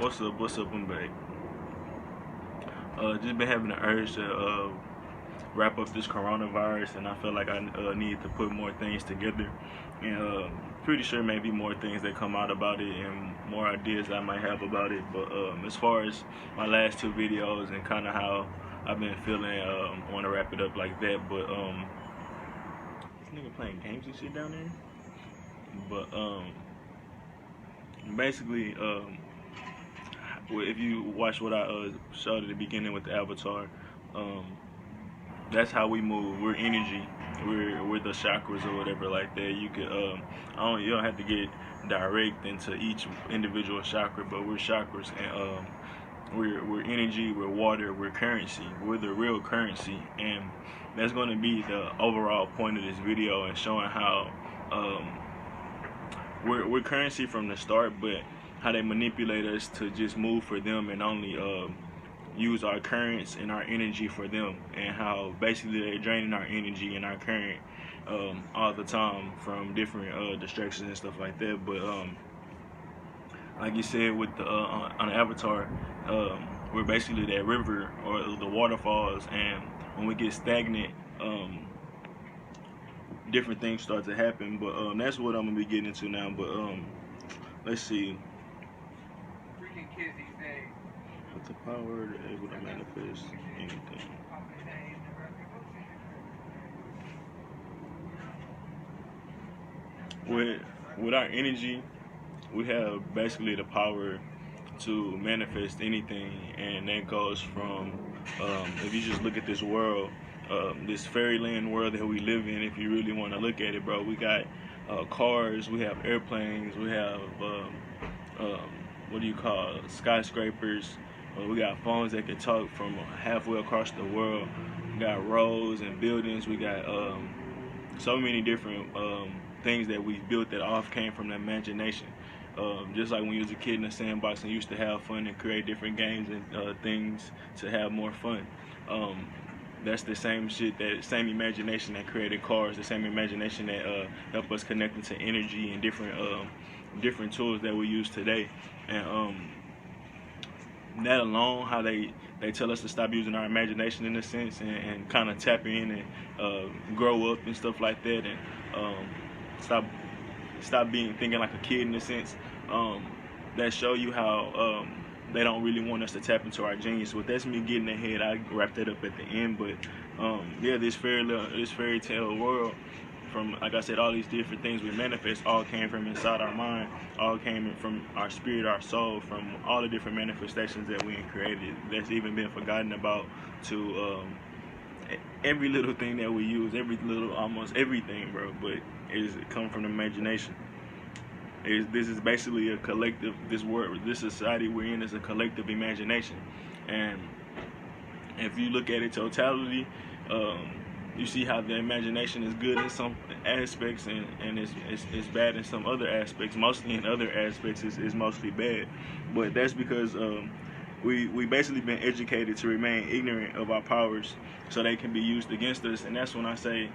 What's up, I'm back. Just been having the urge to wrap up this coronavirus, and I feel like I need to put more things together. And pretty sure maybe more things that come out about it, and more ideas I might have about it. But as far as my last two videos and kind of how I've been feeling, I want to wrap it up like that. But this nigga playing games and shit down there. But basically, if you watch what I showed at the beginning with the avatar, um, that's how we move. We're energy. We're the chakras or whatever like that. You could you don't have to get direct into each individual chakra, but we're chakras, and we're energy. We're water. We're currency. We're the real currency, and that's going to be the overall point of this video, and showing how we're currency from the start, but how they manipulate us to just move for them and only use our currents and our energy for them, and how basically they're draining our energy and our current all the time from different distractions and stuff like that. But like you said with the on the avatar, we're basically that river or the waterfalls, and when we get stagnant, different things start to happen. But that's what I'm gonna be getting into now. But let's see. Kids these days. With the power to able to manifest anything. With our energy, we have basically the power to manifest anything, and that goes from if you just look at this world, this fairyland world that we live in. If you really want to look at it, bro, we got cars, we have airplanes, we have what do you call it, skyscrapers. We got phones that can talk from halfway across the world. We got roads and buildings. We got so many different things that we built that all came from the imagination. Just like when you was a kid in the sandbox and used to have fun and create different games and things to have more fun. That's the same shit, that same imagination that created cars, the same imagination that helped us connect into energy and different tools that we use today. And that alone, how they tell us to stop using our imagination in a sense, and kind of tap in and grow up and stuff like that, and stop thinking like a kid in a sense. That show you how they don't really want us to tap into our genius. But that's me getting ahead. I wrap that up at the end. But yeah, this fairy tale world, from, like I said, all these different things we manifest all came from inside our mind, all came from our spirit, our soul, from all the different manifestations that we created that's even been forgotten about, to every little thing that we use, almost everything, bro, but it come from the imagination. This is basically a collective, this society we're in is a collective imagination. And if you look at it totality, you see how the imagination is good in some aspects, and it's bad in some other aspects. Mostly in other aspects is mostly bad. But that's because we basically been educated to remain ignorant of our powers so they can be used against us. And that's when I say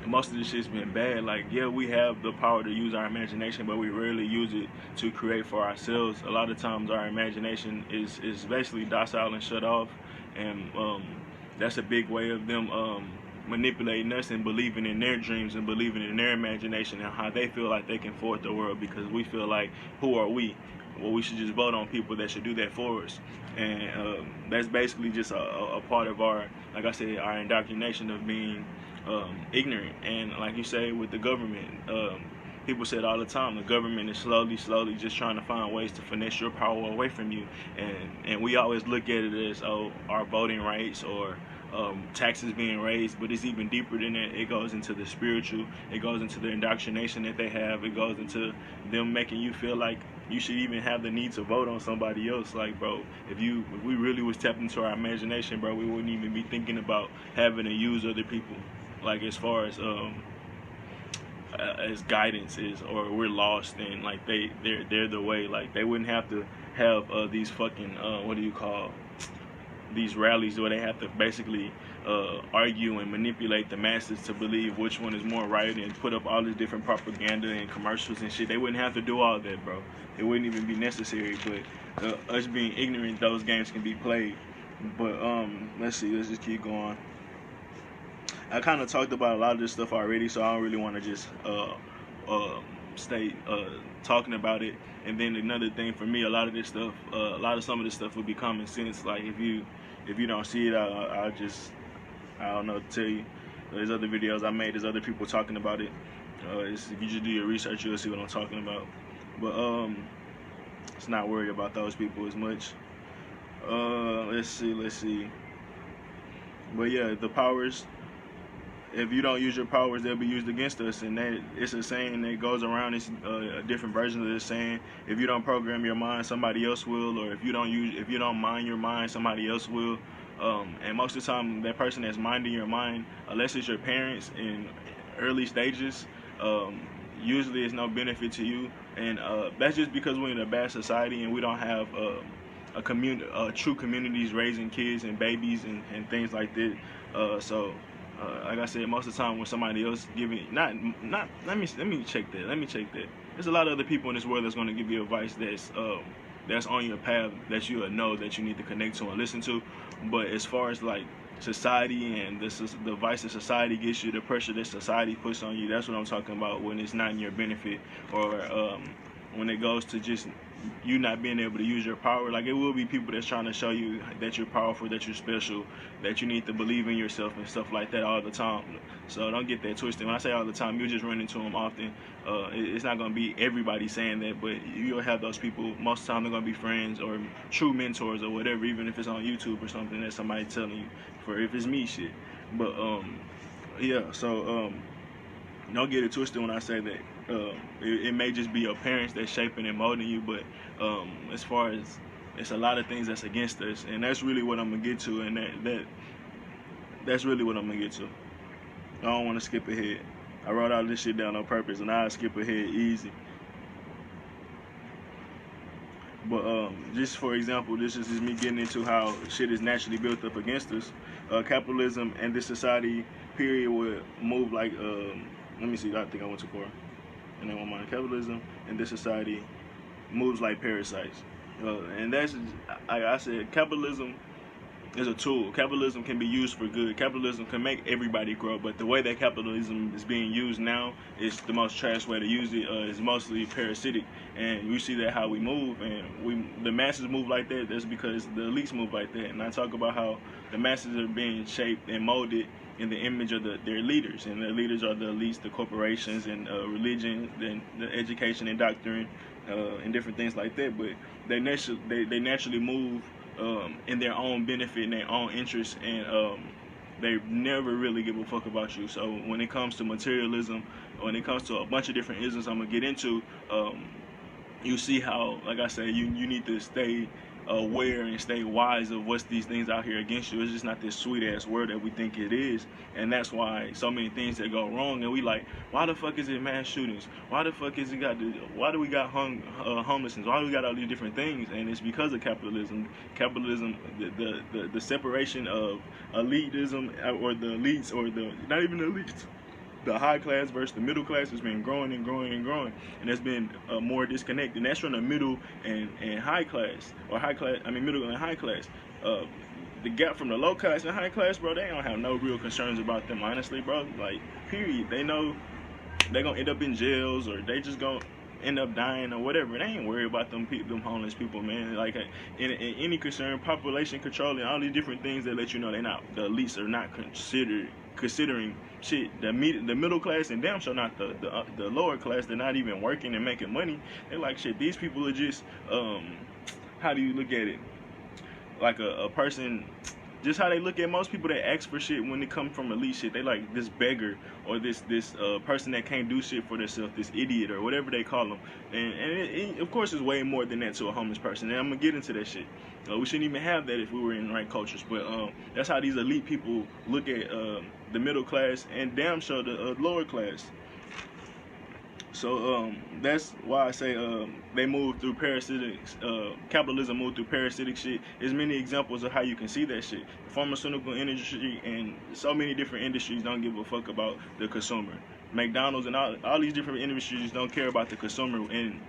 most of this shit's been bad. Like, yeah, we have the power to use our imagination, but we rarely use it to create for ourselves. A lot of times our imagination is basically docile and shut off, and that's a big way of them manipulating us and believing in their dreams and believing in their imagination and how they feel like they can forward the world, because we feel like, who are we? Well, we should just vote on people that should do that for us. And that's basically just a part of our, like I said, our indoctrination of being ignorant. And like you say with the government, people say it all the time, the government is slowly just trying to find ways to finesse your power away from you. And we always look at it as, oh, our voting rights or taxes being raised, but it's even deeper than that. It goes into the spiritual, it goes into the indoctrination that they have, it goes into them making you feel like you should even have the need to vote on somebody else. Like, bro, if we really was tapped into our imagination, bro, we wouldn't even be thinking about having to use other people, like, as far as guidance is, or we're lost and like they're the way. Like, they wouldn't have to have these fucking what do you call, these rallies where they have to basically argue and manipulate the masses to believe which one is more right and put up all this different propaganda and commercials and shit. They wouldn't have to do all that, bro. It wouldn't even be necessary. But us being ignorant, those games can be played. But let's see. Let's just keep going. I kind of talked about a lot of this stuff already, so I don't really want to just stay talking about it. And then another thing for me, a lot of some of this stuff will be common sense. Like if you don't see it, I don't know what to tell you. There's other videos I made. There's other people talking about it. If you just do your research, you'll see what I'm talking about. But let's not worry about those people as much. Let's see. But yeah, the powers. If you don't use your powers, they'll be used against us, and that it's a saying that goes around. It's a different version of this saying. If you don't program your mind, somebody else will, or if you don't mind your mind, somebody else will. And most of the time, that person that's minding your mind, unless it's your parents in early stages, usually it's no benefit to you. And that's just because we're in a bad society and we don't have true communities raising kids and babies and things like that. Like I said, most of the time when somebody else giving let me check that. There's a lot of other people in this world that's going to give you advice that's on your path that you know that you need to connect to and listen to. But as far as like society and the advice that society gives you, the pressure that society puts on you, that's what I'm talking about when it's not in your benefit, or when it goes to just you not being able to use your power. Like, it will be people that's trying to show you that you're powerful, that you're special, that you need to believe in yourself and stuff like that all the time. So don't get that twisted. When I say all the time, you just run into them often. It's not going to be everybody saying that, but you'll have those people. Most of the time they're going to be friends or true mentors or whatever, even if it's on YouTube or something that somebody telling you, for if it's me shit. But yeah, so don't get it twisted when I say that. It may just be your parents that's shaping and molding you, but as far as it's a lot of things that's against us, and that's really what I'm gonna get to, and that's really what I'm gonna get to. I don't want to skip ahead. I wrote all this shit down on purpose, and I skip ahead easy. But just for example, this is just me getting into how shit is naturally built up against us. Capitalism and this society period would move like let me see. I think I went too far. And then one more. Capitalism and this society moves like parasites. And that's, like I said, capitalism is a tool. Capitalism can be used for good. Capitalism can make everybody grow, but the way that capitalism is being used now is the most trash way to use it. Is mostly parasitic, and we see that how we move, and the masses move like that. That's because the elites move like that. And I talk about how the masses are being shaped and molded in the image of their leaders, and their leaders are the elites, the corporations, and religion, and the education and doctrine, and different things like that. But they naturally move in their own benefit and their own interest, and they never really give a fuck about you. So when it comes to materialism, when it comes to a bunch of different isms I'm gonna get into, you see how, like I said, you need to stay aware and stay wise of what's these things out here against you. It's just not this sweet ass word that we think it is, and that's why so many things that go wrong. And we like, why the fuck is it mass shootings? Why the fuck is it why do we got homelessness? Why do we got all these different things? And it's because of capitalism. Capitalism, the separation of elitism, or the elites, or the not even the elites. The high class versus the middle class has been growing and growing and growing, and there's been more disconnect, and that's from the middle and high class, or middle and high class. The gap from the low class and high class, bro, they don't have no real concerns about them, honestly, bro. Like, period. They know they're gonna end up in jails, or they just gonna end up dying, or whatever. They ain't worried about them homeless people, man. Like, in any concern, population control, and all these different things that let you know the elites are not considering shit. The middle class, and damn sure not the lower class. They're not even working and making money. They're like, shit, these people are just how do you look at it? Like a person, just how they look at most people that ask for shit when it comes from elite shit. They like this beggar, or this person that can't do shit for themselves, this idiot, or whatever they call them. And it, of course, it's way more than that to a homeless person. And I'm gonna get into that shit. We shouldn't even have that if we were in the right cultures. But that's how these elite people look at the middle class, and damn sure the lower class. So that's why I say they move through parasitic. Capitalism moved through parasitic shit. There's many examples of how you can see that shit. The pharmaceutical industry and so many different industries don't give a fuck about the consumer. McDonald's and all these different industries don't care about the consumer, and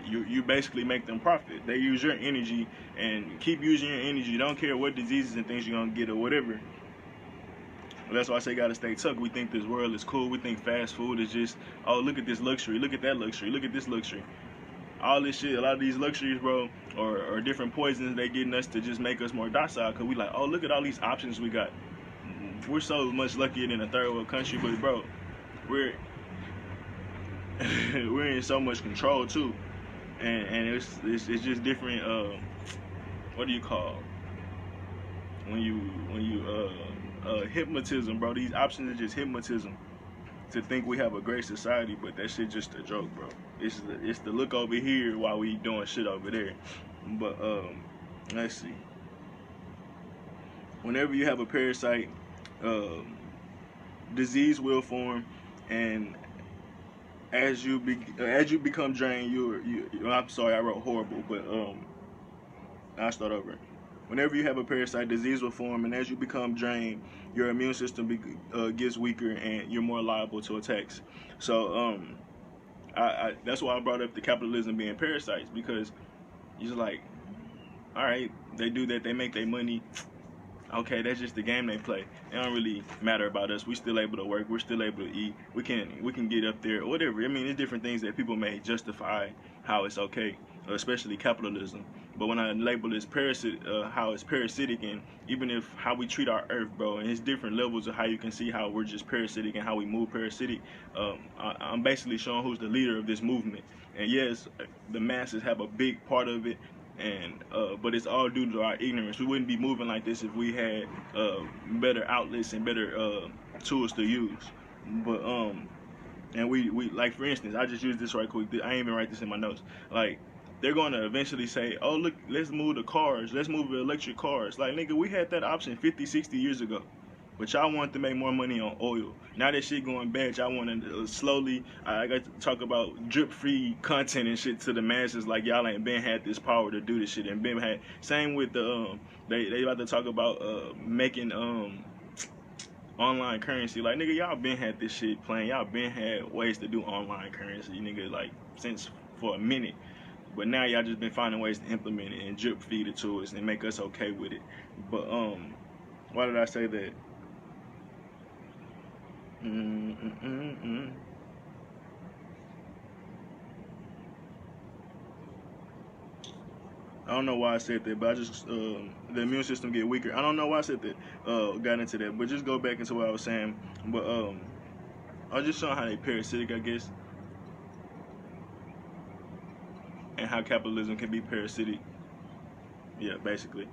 you basically make them profit. They use your energy and keep using your energy. You don't care what diseases and things you're gonna get or whatever. That's why I say gotta stay tucked. We think this world is cool. We think fast food is just, oh, look at this luxury, look at that luxury, look at this luxury. All this shit, a lot of these luxuries, bro, or different poisons, they getting us to just make us more docile. Cause we like, oh, look at all these options we got. We're so much luckier than a third world country, but bro, we're we're in so much control too, and it's just different. What do you call when you hypnotism, bro? These options are just hypnotism. To think we have a great society, but that shit just a joke, bro. It's the look over here while we doing shit over there. But let's see. Whenever you have a parasite, disease will form, and as you become drained, I'm sorry, I wrote horrible, but I'll start over. Whenever you have a parasite, disease will form, and as you become drained, your immune system gets weaker, and you're more liable to attacks. So that's why I brought up the capitalism being parasites, because you're like, all right, they do that, they make their money. Okay, that's just the game they play. It don't really matter about us. We're still able to work. We're still able to eat. We can get up there or whatever. I mean, there's different things that people may justify how it's okay, especially capitalism. But when I label this how it's parasitic, and even if how we treat our earth, bro, and it's different levels of how you can see how we're just parasitic and how we move parasitic. I'm basically showing who's the leader of this movement. And yes, the masses have a big part of it. And but it's all due to our ignorance. We wouldn't be moving like this if we had better outlets and better tools to use. But and we like, for instance, I just used this right quick. I ain't even write this in my notes. Like, they're going to eventually say, oh, look, let's move the cars, let's move the electric cars. Like, nigga, we had that option 50, 60 years ago. But y'all want to make more money on oil. Now that shit going bad, y'all want to slowly, I got to talk about drip-free content and shit to the masses, like y'all ain't been had this power to do this shit. And been had, same with the, they about to talk about making online currency. Like, nigga, y'all been had this shit playing. Y'all been had ways to do online currency, nigga, like, since for a minute. But now y'all just been finding ways to implement it and drip feed it to us and make us okay with it. But why did I say that? I don't know why I said that, but I just the immune system get weaker. I don't know why I said that. Got into that, but just go back into what I was saying. But I was just showing how they parasitic, I guess, and how capitalism can be parasitic. Yeah, basically.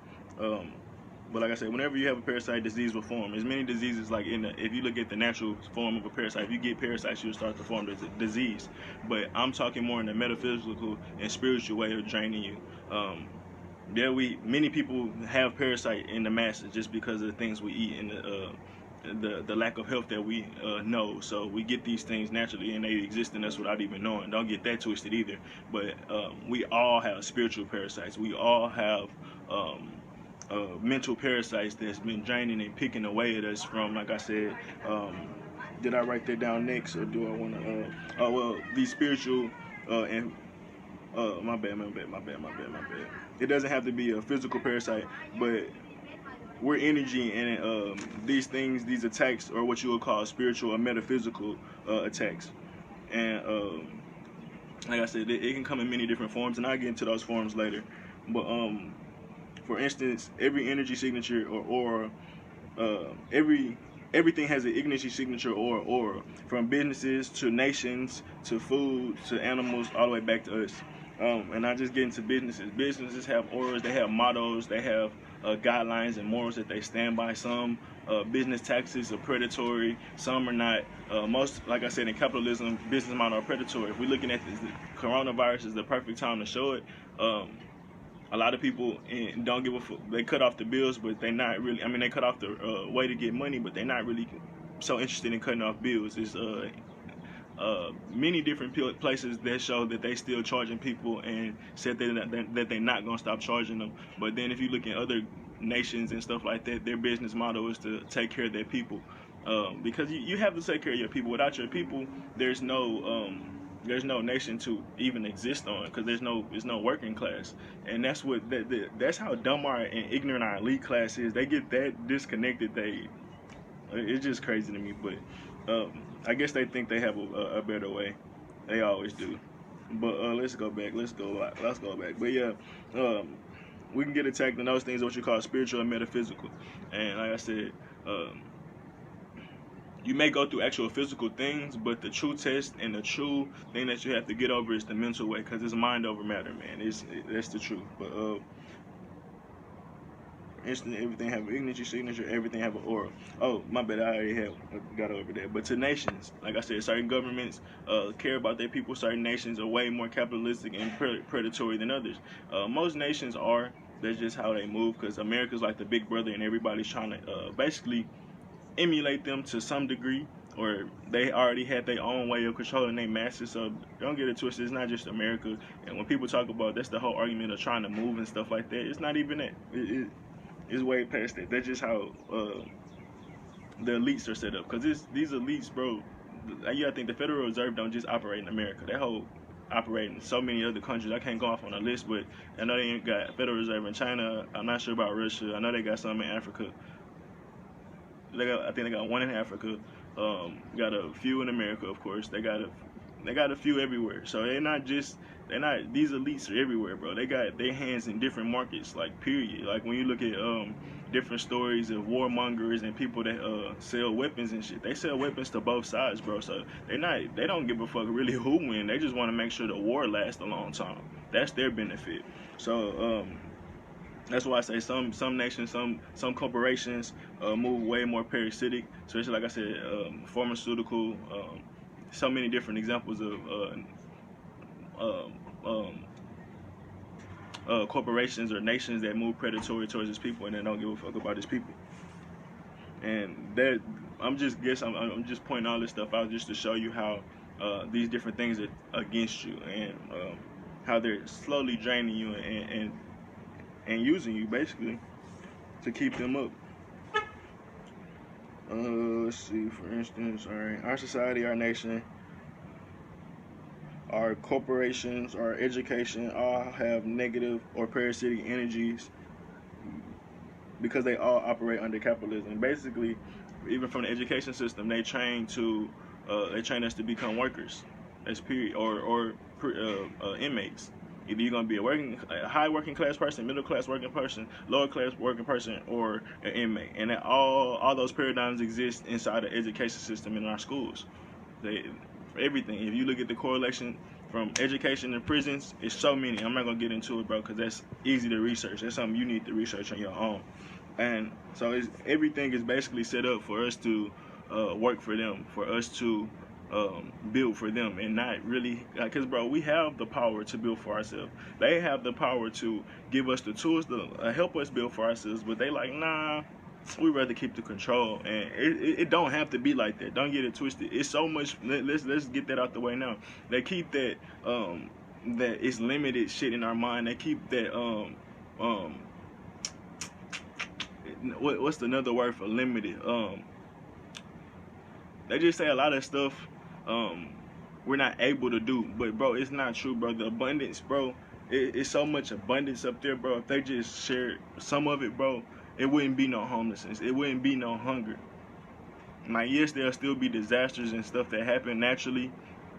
But like I said, whenever you have a parasite, disease will form. There's many diseases, like if you look at the natural form of a parasite, if you get parasites, you'll start to form the disease. But I'm talking more in the metaphysical and spiritual way of draining you. Many people have parasite in the masses just because of the things we eat and the lack of health that we know. So we get these things naturally, and they exist in us without even knowing. Don't get that twisted either. But we all have spiritual parasites. We all have mental parasites that's been draining and picking away at us from, like I said, did I write that down next, or do I want to, oh, well, these spiritual, and, my bad. It doesn't have to be a physical parasite, but we're energy, and these things, these attacks, are what you would call spiritual or metaphysical attacks. And like I said, it can come in many different forms, and I'll get into those forms later. But for instance, every energy signature or aura, everything has an energy signature or aura, from businesses to nations to food to animals, all the way back to us. And I just get into businesses. Businesses have auras, they have mottos, they have guidelines and morals that they stand by. Some business tactics are predatory, some are not. Most, like I said, in capitalism, business models are predatory. If we're looking at this, the coronavirus is the perfect time to show it. A lot of people don't give a fuck. They cut off the bills, but they not really. I mean, they cut off the way to get money, but they not really so interested in cutting off bills. It's many different places that show that they still charging people and said that they're not gonna stop charging them. But then if you look in other nations and stuff like that, their business model is to take care of their people, because you have to take care of your people. Without your people, there's no nation to even exist on, because there's no working class. And that's how dumb our and ignorant our elite class is. They get that disconnected. It's just crazy to me. But I guess they think they have a better way. They always do. But let's go back. Let's go back. But yeah, we can get attacked in those things, what you call spiritual and metaphysical. And like I said, you may go through actual physical things, but the true test and the true thing that you have to get over is the mental way, because it's mind over matter, man. That's the truth. But instant, everything have an signature, everything have an aura. Oh, my bad, I already got over that. But to nations, like I said, certain governments care about their people. Certain nations are way more capitalistic and predatory than others. Most nations are. That's just how they move, because America's like the big brother, and everybody's trying to basically emulate them to some degree, or they already had their own way of controlling their masses. So don't get it twisted. It's not just America. And when people talk about, that's the whole argument of trying to move and stuff like that, it's not even that. It's way past that. That's just how the elites are set up. Because these elites, bro, you gotta think the Federal Reserve don't just operate in America. That whole operate in so many other countries. I can't go off on a list, but I know they ain't got Federal Reserve in China. I'm not sure about Russia. I know they got some in Africa. I think they got one in Africa. Got a few in America, of course. They got a few everywhere. So they're not these elites are everywhere, bro. They got their hands in different markets, like period. Like when you look at different stories of warmongers and people that sell weapons and shit, they sell weapons to both sides, bro. So they don't give a fuck really who win. They just want to make sure the war lasts a long time. That's their benefit. So that's why I say some nations, some corporations move way more parasitic, especially like I said, pharmaceutical. So many different examples of corporations or nations that move predatory towards its people and they don't give a fuck about its people. And that I'm just pointing all this stuff out just to show you how these different things are against you, and how they're slowly draining you and using you basically to keep them up. Let's see, for instance, all right, our society, our nation, our corporations, our education all have negative or parasitic energies because they all operate under capitalism. Basically, even from the education system, they train us to become workers, as period, or inmates. Either you're gonna be a high working class person, middle class working person, lower class working person, or an inmate. And that all those paradigms exist inside the education system in our schools. For everything. If you look at the correlation from education and prisons, it's so many. I'm not gonna get into it, bro, because that's easy to research. That's something you need to research on your own. And so everything is basically set up for us to work for them, for us to build for them, and not really, because bro, we have the power to build for ourselves. They have the power to give us the tools to help us build for ourselves, but they like, nah, we rather keep the control. And it don't have to be like that. Don't get it twisted. It's so much. Let's get that out the way now. They keep that that it's limited shit in our mind. They keep that what's another word for limited? They just say a lot of stuff we're not able to do. But bro, it's not true, bro. The abundance, bro, it's so much abundance up there, bro. If they just shared some of it, bro, it wouldn't be no homelessness. It wouldn't be no hunger. Like, yes, there'll still be disasters and stuff that happen naturally,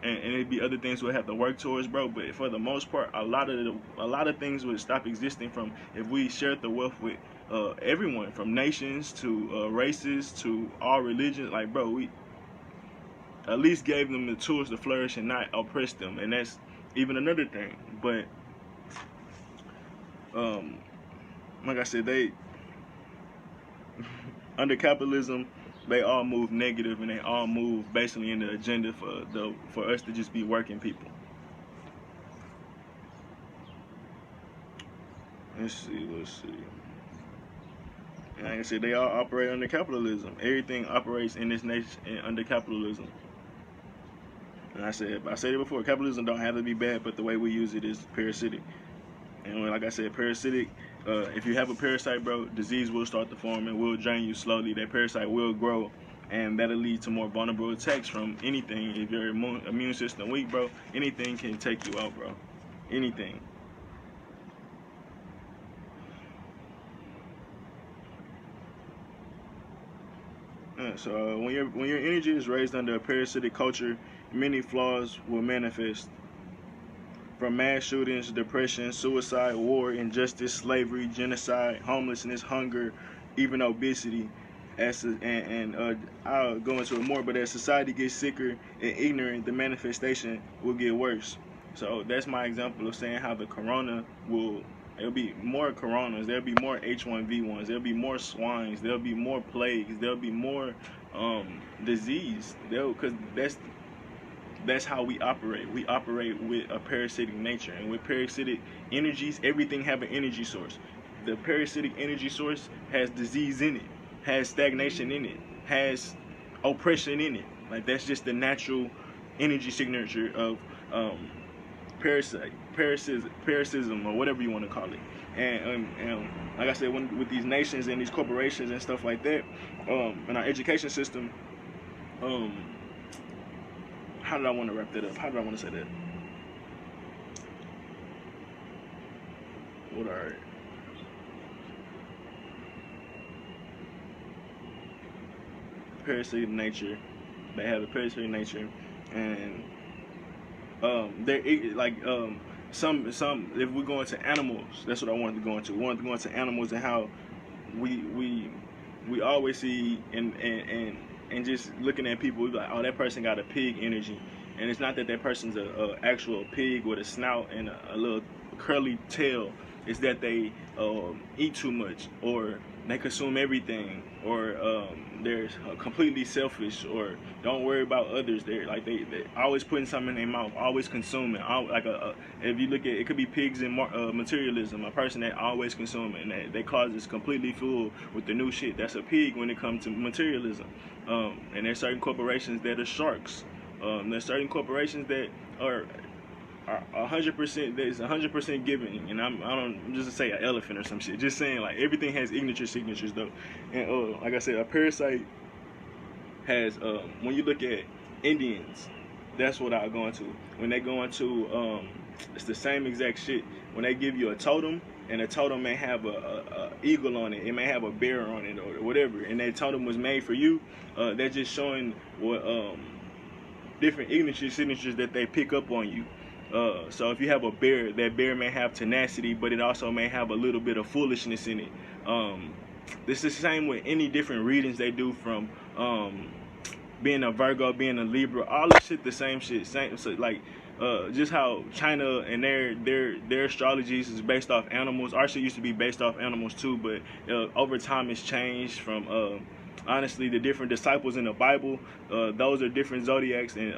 and it'd be other things we'll have to work towards, bro. But for the most part, a lot of things would stop existing from if we shared the wealth with everyone, from nations to races to all religions. Like, bro, we at least gave them the tools to flourish and not oppress them. And that's even another thing. But like I said, they under capitalism, they all move negative, and they all move basically in the agenda for us to just be working people. Let's see. And like I said, they all operate under capitalism. Everything operates in this nation under capitalism. And I said it before, capitalism don't have to be bad, but the way we use it is parasitic. And like I said, parasitic, if you have a parasite, bro, disease will start to form and will drain you slowly. That parasite will grow, and that'll lead to more vulnerable attacks from anything. If your immune system weak, bro, anything can take you out, bro. Anything. So when your energy is raised under a parasitic culture, many flaws will manifest. From mass shootings, depression, suicide, war, injustice, slavery, genocide, homelessness, hunger, even obesity. I'll go into it more, but as society gets sicker and ignorant, the manifestation will get worse. So that's my example of saying how the corona there'll be more coronas, there'll be more H1N1s, there'll be more swines, there'll be more plagues, there'll be more disease. Because that's how we operate. We operate with a parasitic nature, and with parasitic energies, everything have an energy source. The parasitic energy source has disease in it, has stagnation in it, has oppression in it. Like that's just the natural energy signature of parasitism, or whatever you want to call it. And like I said, with these nations and these corporations and stuff like that, in our education system, how did I want to wrap that up? How did I want to say that? What are parasitic nature? They have a parasitic nature, and they're like some. If we go into animals, that's what I wanted to go into. We wanted to go into animals and how we always see and just looking at people, we be like, oh, that person got a pig energy, and it's not that person's a actual pig with a snout and a little curly tail. It's that they eat too much, or they consume everything, or they're completely selfish, or don't worry about others. They're like they always putting something in their mouth, always consuming. If you look at it, could be pigs in materialism. A person that always consuming, and they causes completely fooled with the new shit. That's a pig when it comes to materialism. And there's certain corporations that are sharks. There's certain corporations that are 100%. There's 100% giving, and I'm just to say an elephant or some shit. Just saying, like, everything has signatures though, and like I said, a parasite has when you look at Indians, that's what I'll go into. When they go into it's the same exact shit. When they give you a totem, and a totem may have a eagle on it, it may have a bear on it or whatever, and that totem was made for you. They're just showing what different signatures that they pick up on you. So if you have a bear, that bear may have tenacity, but it also may have a little bit of foolishness in it. This is the same with any different readings they do, from being a Virgo, being a Libra, all this shit, the same shit. So like just how China and their astrologies is based off animals. Our shit used to be based off animals too, but over time it's changed from honestly the different disciples in the Bible. Those are different zodiacs, and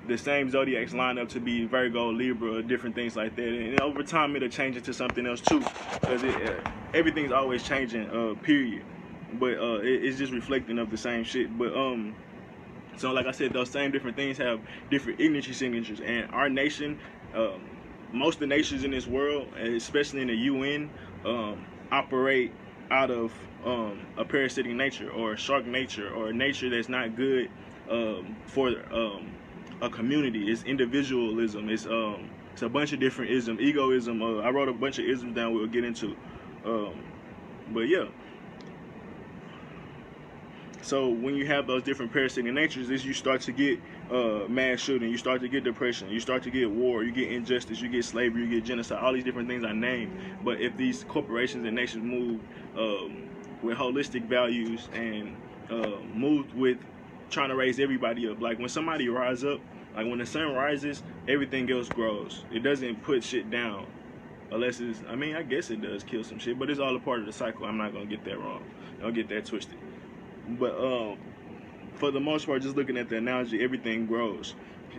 the same zodiacs line up to be Virgo, Libra, different things like that. And over time, it'll change into something else too, because everything's always changing. Period. But it's just reflecting of the same shit. But so like I said, those same different things have different energy signatures. And our nation, most of the nations in this world, especially in the UN, operate out of a parasitic nature, or a shark nature, or a nature that's not good for a community. It's individualism. It's a bunch of different isms, egoism. I wrote a bunch of isms down we'll get into. But yeah. So when you have those different parasitic natures, is you start to get mass shooting, you start to get depression, you start to get war, you get injustice, you get slavery, you get genocide, all these different things I named. But if these corporations and nations move with holistic values and move with trying to raise everybody up, like when somebody rises up, like when the sun rises, everything else grows. It doesn't put shit down, unless it's, I mean, I guess it does kill some shit, but it's all a part of the cycle. I'm not gonna get that wrong. Don't get that twisted. But for the most part, just looking at the analogy, everything grows.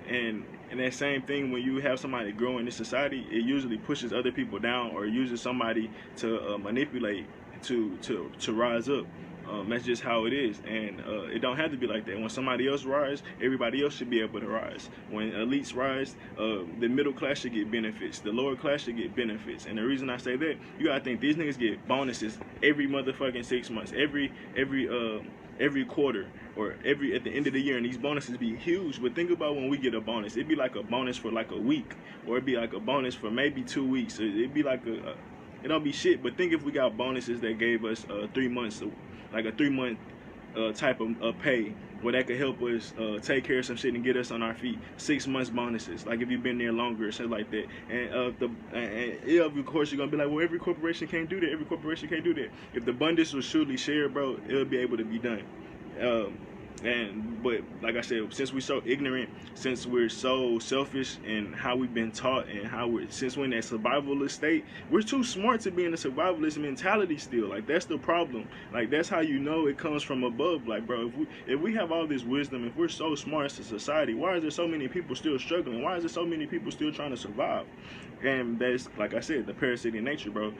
And that same thing, when you have somebody grow in this society, it usually pushes other people down, or uses somebody to manipulate to rise up. That's just how it is, and it don't have to be like that. When somebody else rise, everybody else should be able to rise. When elites rise, the middle class should get benefits. The lower class should get benefits. And the reason I say that, you gotta think these niggas get bonuses every motherfucking 6 months, every quarter, or at the end of the year, and these bonuses be huge. But think about when we get a bonus, it'd be like a bonus for like a week, or it'd be like a bonus for maybe 2 weeks. It'd be like it don't be shit. But think if we got bonuses that gave us 3 months, like a 3-month type of pay, where that could help us take care of some shit and get us on our feet. 6 months bonuses, like if you've been there longer or shit like that. And of course you're gonna be like, well, every corporation can't do that. Every corporation can't do that. If the abundance was truly shared, bro, it'll be able to be done. But like I said, since we're so ignorant, since we're so selfish in how we've been taught, and since we're in that survivalist state, we're too smart to be in a survivalist mentality still. Like, that's the problem. Like, that's how you know it comes from above. Like, bro, if we have all this wisdom, if we're so smart as a society, why is there so many people still struggling? Why is there so many people still trying to survive? And that's, like I said, the parasitic nature, bro.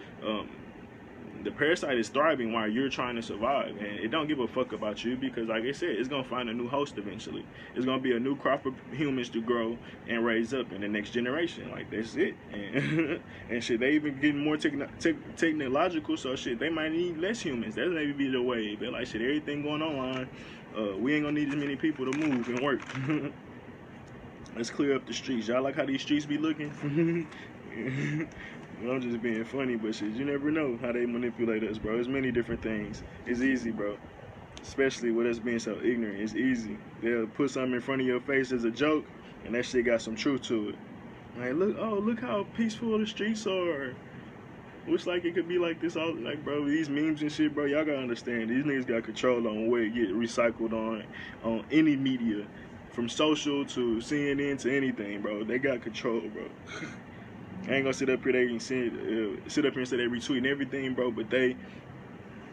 The parasite is thriving while you're trying to survive, and it don't give a fuck about you, because like I said, it's gonna find a new host eventually. It's gonna be a new crop of humans to grow and raise up in the next generation. Like, that's it. And shit, they even getting more technological, so shit, they might need less humans. That may be the way. But like, shit, everything going online, we ain't gonna need as many people to move and work. Let's clear up the streets. Y'all like how these streets be looking? I'm just being funny, but shit, you never know how they manipulate us, bro. There's many different things. It's easy, bro. Especially with us being so ignorant. It's easy. They'll put something in front of your face as a joke, and that shit got some truth to it. Like, look how peaceful the streets are. Looks like it could be like this all, like, bro, these memes and shit, bro, y'all gotta understand, these niggas got control on where it get recycled on any media. From social to CNN to anything, bro. They got control, bro. I ain't gonna sit up here. They can sit up here and say they retweeting everything, bro. But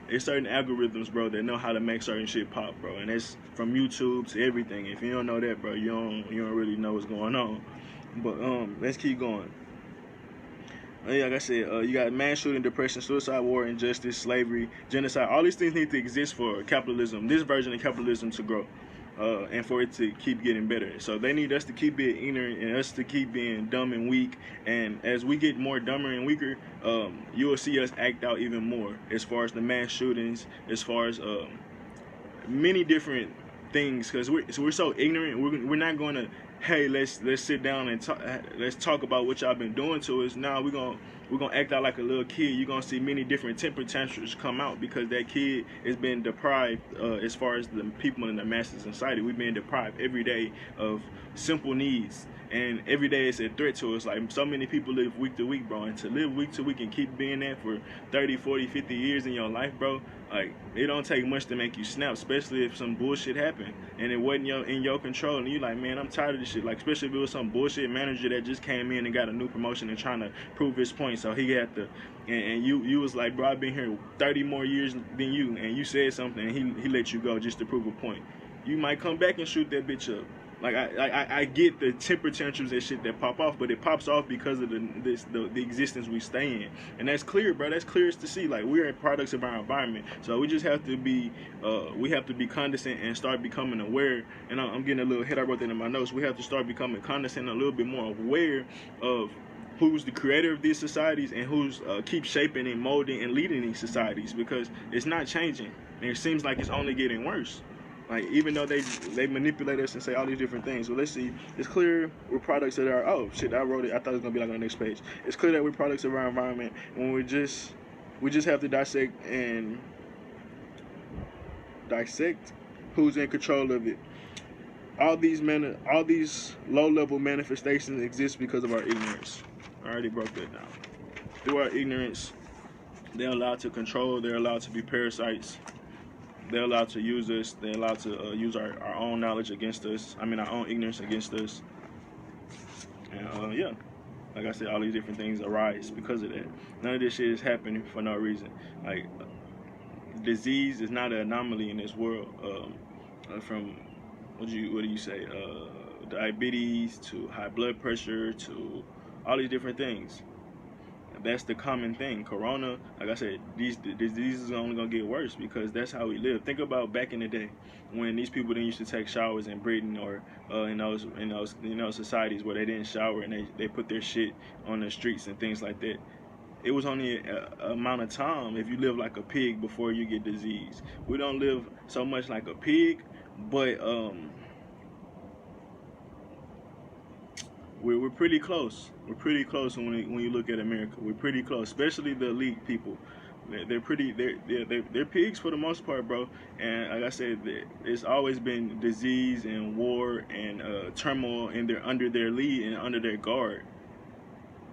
it's certain algorithms, bro, that know how to make certain shit pop, bro. And it's from YouTube to everything. If you don't know that, bro, you don't really know what's going on. But let's keep going. Like I said, you got mass shooting, depression, suicide, war, injustice, slavery, genocide. All these things need to exist for capitalism, this version of capitalism, to grow. And for it to keep getting better. So they need us to keep being ignorant and us to keep being dumb and weak. And as we get more dumber and weaker, you will see us act out even more, as far as the mass shootings, as far as many different things. Because we're so ignorant. We're not going to, hey, let's sit down and let's talk about what y'all been doing to us. Now we're gonna act out like a little kid. You're gonna see many different temper tantrums come out, because that kid has been deprived, as far as the people in the mass society. We've been deprived every day of simple needs, and every day it's a threat to us. Like, so many people live week to week, bro, and to live week to week and keep being that for 30, 40, 50 years in your life, bro, like, it don't take much to make you snap, especially if some bullshit happened and it wasn't in your control, and you like, man, I'm tired of this shit. Like, especially if it was some bullshit manager that just came in and got a new promotion and trying to prove his point, so he had to, and you was like, bro, I've been here 30 more years than you, and you said something and he let you go just to prove a point. You might come back and shoot that bitch up. Like, I get the temper tantrums and shit that pop off, but it pops off because of the existence we stay in, and that's clear, bro. That's clear as to see. Like, we're products of our environment, so we just have to be condescending and start becoming aware. And I'm getting a little hit. I wrote that in my notes. We have to start becoming condescending, a little bit more aware of who's the creator of these societies and who's keep shaping and molding and leading these societies, because it's not changing, and it seems like it's only getting worse. Like, even though they manipulate us and say all these different things. Well, let's see. It's clear we're products that are, oh shit, I wrote it. I thought it was gonna be like on the next page. It's clear that we're products of our environment, and we just have to dissect who's in control of it. All these low-level manifestations exist because of our ignorance. I already broke that down. Through our ignorance, they're allowed to control. They're allowed to be parasites. They're allowed to use us. They're allowed to use our own knowledge against us. I mean, our own ignorance against us. And yeah, like I said, all these different things arise because of that. None of this shit is happening for no reason. Like, disease is not an anomaly in this world. From what do you say? Diabetes to high blood pressure to all these different things. that's the common thing. Corona, like I said, these diseases are only gonna get worse because that's how we live. Think about back in the day when these people didn't used to take showers in Britain or in those societies where they didn't shower and they put their shit on the streets and things like that. It was only a amount of time if you live like a pig before you get disease. We don't live so much like a pig, but we're pretty close. We're pretty close when you look at America. We're pretty close, especially the elite people. They're pigs for the most part, bro. And like I said, it's always been disease and war and turmoil under their lead and under their guard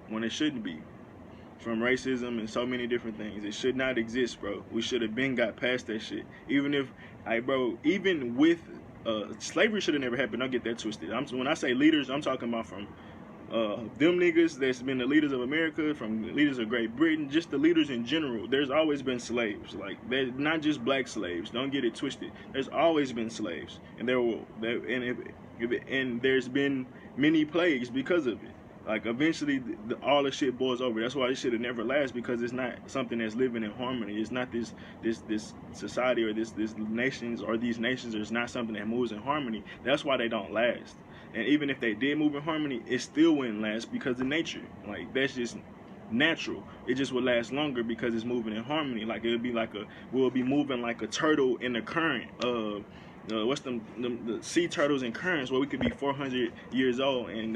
when it shouldn't be. From racism and so many different things, it should not exist, bro. We should have been got past that shit. Even with slavery should have never happened. Don't get that twisted. When I say leaders, I'm talking about from them niggas that's been the leaders of America, from the leaders of Great Britain, just the leaders in general. There's always been slaves. Like, they're not just black slaves. Don't get it twisted. There's always been slaves, and and there's been many plagues because of it. Like, eventually, all the shit boils over. That's why this shit will never last, because it's not something that's living in harmony. It's not this society or this nations or these nations. It's not something that moves in harmony. That's why they don't last. And even if they did move in harmony, it still wouldn't last because of nature. Like, that's just natural. It just would last longer because it's moving in harmony. Like, we'll be moving like a turtle in the current. What's the sea turtles and currents, where we could be 400 years old, and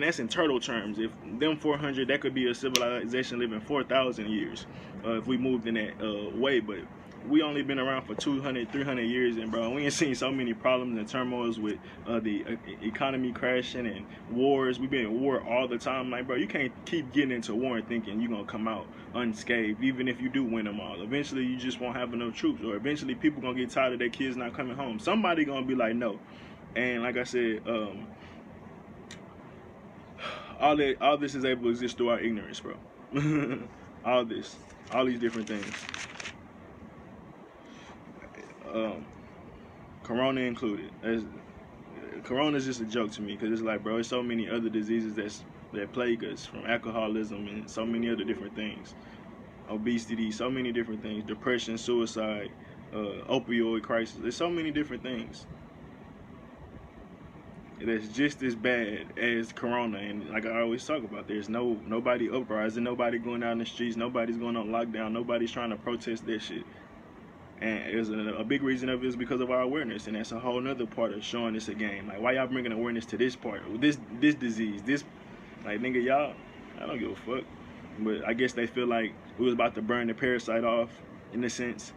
that's in turtle terms. If them 400, that could be a civilization living 4,000 years if we moved in that way. But we only been around for 200, 300 years, and bro, we ain't seen so many problems and turmoils with the economy crashing and wars. We've been in war all the time. Like, bro, you can't keep getting into war and thinking you're gonna come out unscathed, even if you do win them all. Eventually, you just won't have enough troops, or eventually people gonna get tired of their kids not coming home. Somebody gonna be like, no. And like I said, all this is able to exist through our ignorance, bro. all these different things. Corona included. Corona is just a joke to me, because it's like, bro, there's so many other diseases that plague us, from alcoholism and so many other different things, obesity, so many different things, depression, suicide, opioid crisis. There's so many different things that's just as bad as Corona. And like I always talk about, there's nobody uprising, nobody going out in the streets, nobody's going on lockdown, nobody's trying to protest that shit. And a big reason of it is because of our awareness, and that's a whole nother part of showing us a game. Like, why y'all bringing awareness to this part, this disease, this, like, nigga, y'all, I don't give a fuck. But I guess they feel like we was about to burn the parasite off, in a sense,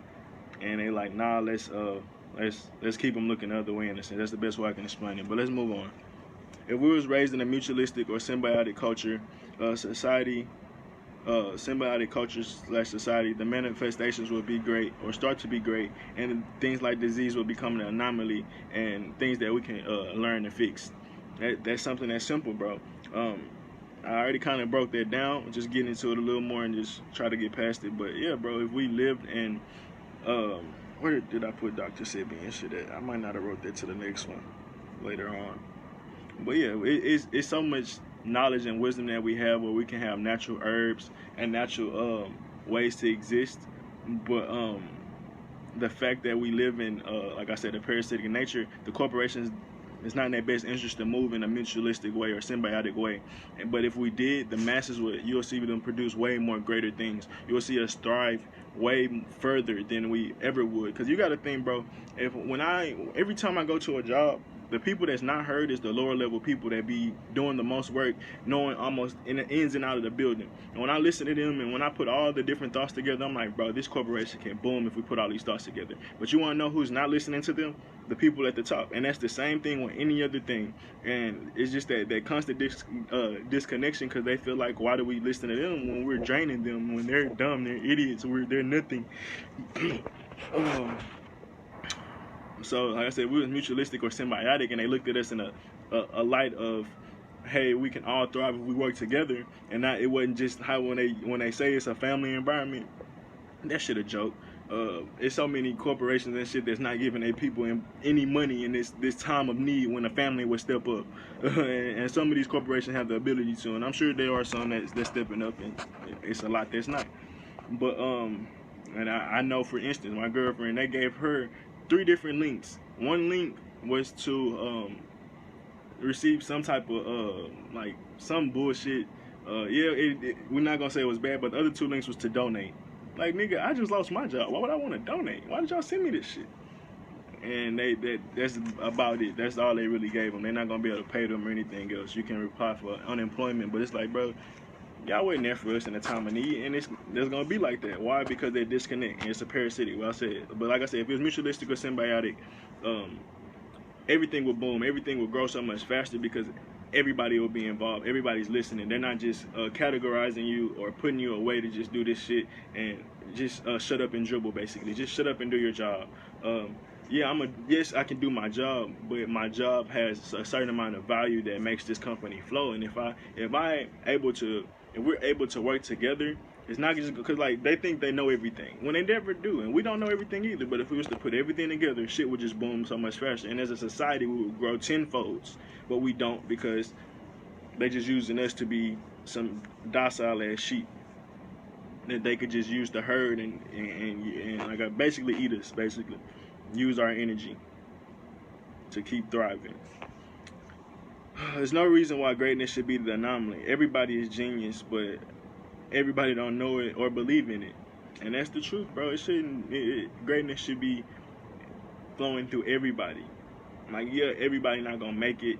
and they like, nah, let's keep them looking the other way, in a sense. That's the best way I can explain it. But let's move on. If we was raised in a mutualistic or symbiotic culture, symbiotic culture/society, the manifestations will be great, or start to be great, and things like disease will become an anomaly, and things that we can learn to fix. That's something that's simple, bro. I already kind of broke that down, just getting into it a little more and just try to get past it. But yeah, bro, if we lived in where did I put Dr. Sebi and shit at? I might not have wrote that to the next one later on. But yeah, it's so much knowledge and wisdom that we have, where we can have natural herbs and natural ways to exist. But the fact that we live in, like I said, a parasitic nature, the corporations, it's not in their best interest to move in a mutualistic way or symbiotic way. But if we did, the masses you'll see them produce way more greater things. You'll see us thrive way further than we ever would. Because you got to think, bro, every time I go to a job, the people that's not heard is the lower level people that be doing the most work, knowing almost in the ins and out of the building. And when I listen to them and when I put all the different thoughts together, I'm like, bro, this corporation can boom if we put all these thoughts together. But you want to know who's not listening to them? The people at the top. And that's the same thing with any other thing. And it's just that constant disconnection, because they feel like, why do we listen to them when we're draining them, when they're dumb, they're idiots, they're nothing. So, like I said, we was mutualistic or symbiotic, and they looked at us in a light of, hey, we can all thrive if we work together, and it wasn't just how when they say it's a family environment. That shit a joke. it's so many corporations and shit that's not giving their people any money in this time of need when a family would step up. And some of these corporations have the ability to, and I'm sure there are some that's stepping up, and it's a lot that's not. But and I know, for instance, my girlfriend, they gave her 3 different links. One link was to receive some type of like some bullshit. We're not gonna say it was bad, but the other 2 links was to donate. Like, nigga, I just lost my job. Why would I want to donate? Why did y'all send me this shit? And that's about it. That's all they really gave them. They're not gonna be able to pay them or anything else. You can apply for unemployment, but it's like, bro, y'all wasn't there for us in a time of need, and there's gonna be like that. Why? Because they disconnect, and it's a parasitic. Well, I said, but like I said, if it was mutualistic or symbiotic, everything will boom. Everything will grow so much faster because everybody will be involved. Everybody's listening. They're not just categorizing you or putting you away to just do this shit and just shut up and dribble. Basically, just shut up and do your job. Yes, I can do my job, but my job has a certain amount of value that makes this company flow. And if we're able to work together, it's not just because like they think they know everything when they never do, and we don't know everything either. But if we was to put everything together, shit would just boom so much faster. And as a society, we would grow tenfolds, but we don't because they just using us to be some docile ass sheep that they could just use the herd and like basically eat us, basically use our energy to keep thriving. There's no reason why greatness should be the anomaly. Everybody is genius, but everybody don't know it or believe in it, and that's the truth, bro. It shouldn't. Greatness should be flowing through everybody. Like, yeah, everybody not gonna make it,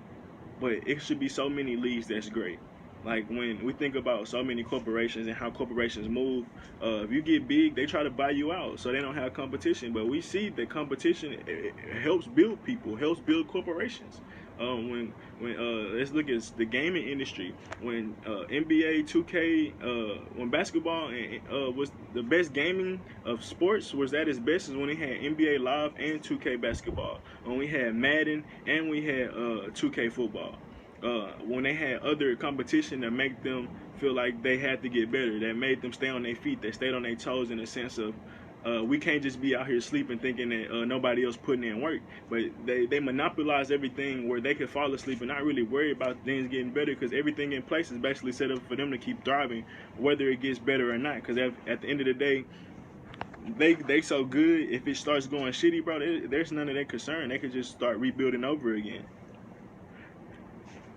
but it should be so many leads that's great. Like, when we think about so many corporations and how corporations move, if you get big, they try to buy you out so they don't have competition. But we see that competition it helps build people, helps build corporations. When let's look at the gaming industry. When NBA 2K, when basketball was the best gaming of sports, was at its best is when they had NBA Live and 2K basketball. When we had Madden and we had 2K football. When they had other competition that make them feel like they had to get better, that made them stay on their feet, that stayed on their toes in a sense of we can't just be out here sleeping thinking that nobody else putting in work. But they monopolize everything where they could fall asleep and not really worry about things getting better because everything in place is basically set up for them to keep thriving, whether it gets better or not. Because at the end of the day, they so good. If it starts going shitty, bro, there's none of their concern. They could just start rebuilding over again.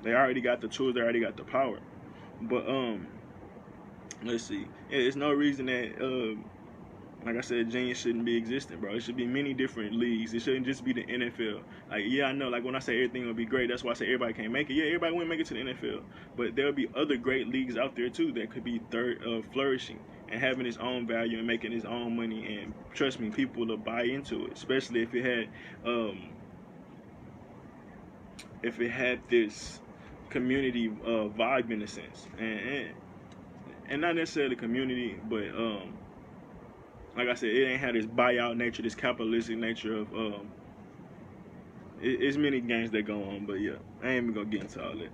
They already got the tools. They already got the power. But let's see. Yeah, there's no reason that like I said, genius shouldn't be existing, bro. It should be many different leagues. It shouldn't just be the NFL. Like, yeah, I know. Like, when I say everything will be great, that's why I say everybody can't make it. Yeah, everybody wouldn't make it to the NFL, but there'll be other great leagues out there too that could be flourishing and having its own value and making its own money. And trust me, people will buy into it, especially if it had this community vibe in a sense, and not necessarily community, but like I said, it ain't had this buyout nature, this capitalistic nature of it's many games that go on. But yeah, I ain't even gonna get into all that.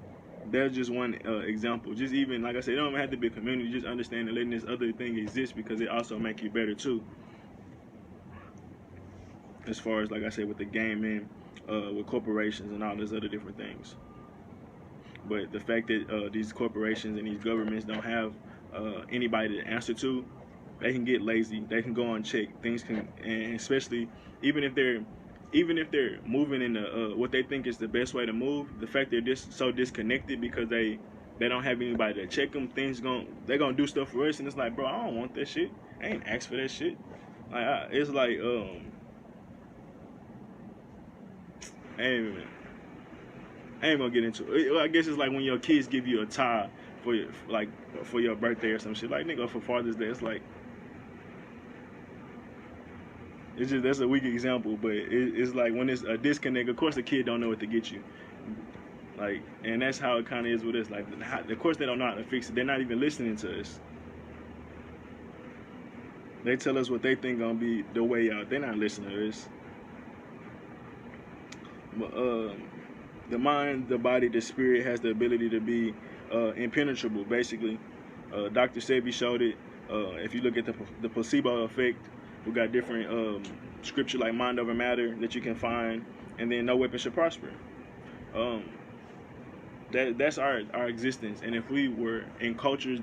That's just one example. Just even like I said, it don't even have to be a community. Just understand and letting this other thing exist because it also make you better too. As far as like I said with the gaming, with corporations and all those other different things. But the fact that these corporations and these governments don't have anybody to answer to, they can get lazy. They can go unchecked. Things can, and especially even if they're moving in what they think is the best way to move, the fact they're so disconnected because they don't have anybody to check them. They're gonna do stuff for us, and it's like, bro, I don't want that shit. I ain't asked for that shit. Like it's like I ain't gonna get into it. I guess it's like when your kids give you a tie for your birthday or some shit. Like, nigga, for Father's Day, it's like, it's just, that's a weak example, but it's like when it's a disconnect. Of course, the kid don't know what to get you. Like, and that's how it kind of is with us. Like, of course, they don't know how to fix it. They're not even listening to us. They tell us what they think gonna be the way out. They're not listening to us. But the mind, the body, the spirit has the ability to be impenetrable. Basically, Dr. Sebi showed it. If you look at the placebo effect, We got different scripture like mind over matter that you can find, and then no weapon should prosper. Um, that's our existence. And if we were in cultures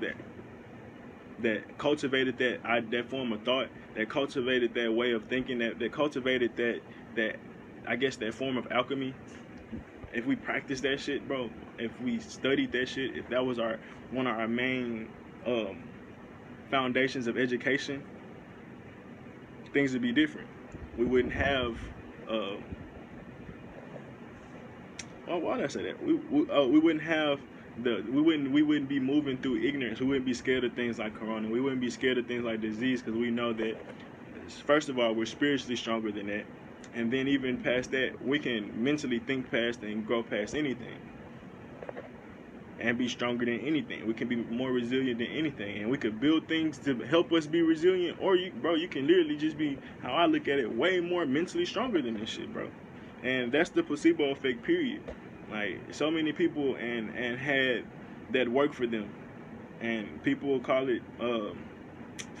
that cultivated that form of thought, that cultivated that way of thinking, that cultivated that I guess that form of alchemy, if we practiced that shit, bro, if we studied that shit, if that was one of our main foundations of education, things would be different. We wouldn't have why did I say that? We wouldn't have we wouldn't be moving through ignorance. We wouldn't be scared of things like corona. We wouldn't be scared of things like disease, because we know that, first of all, we're spiritually stronger than that, and then even past that, we can mentally think past and grow past anything and be stronger than anything. We can be more resilient than anything, and we could build things to help us be resilient. Or you can literally just be, how I look at it, way more mentally stronger than this shit, bro. And that's the placebo effect, period. Like, so many people and had that work for them, and people call it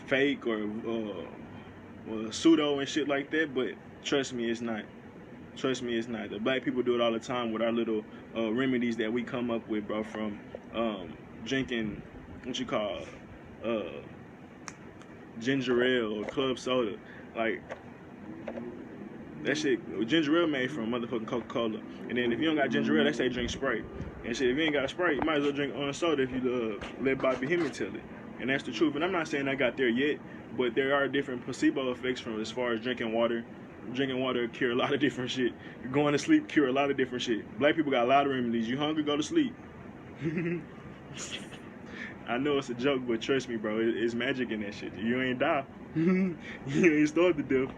fake or pseudo and shit like that, but trust me, it's not. Trust me, it's not. The black people do it all the time with our little remedies that we come up with, bro, from drinking what you call ginger ale or club soda. Like, that shit, ginger ale made from motherfucking Coca-Cola. And then if you don't got ginger ale, they say drink Sprite. And shit, if you ain't got Sprite, you might as well drink soda if you let Bobby Hemming tell it. And that's the truth. And I'm not saying I got there yet, but there are different placebo effects from as far as drinking water. Drinking water cure a lot of different shit. Going to sleep cure a lot of different shit. Black people got a lot of remedies. You hungry, go to sleep. I know it's a joke, but trust me, bro, it's magic in that shit. You ain't die. You ain't starved to death.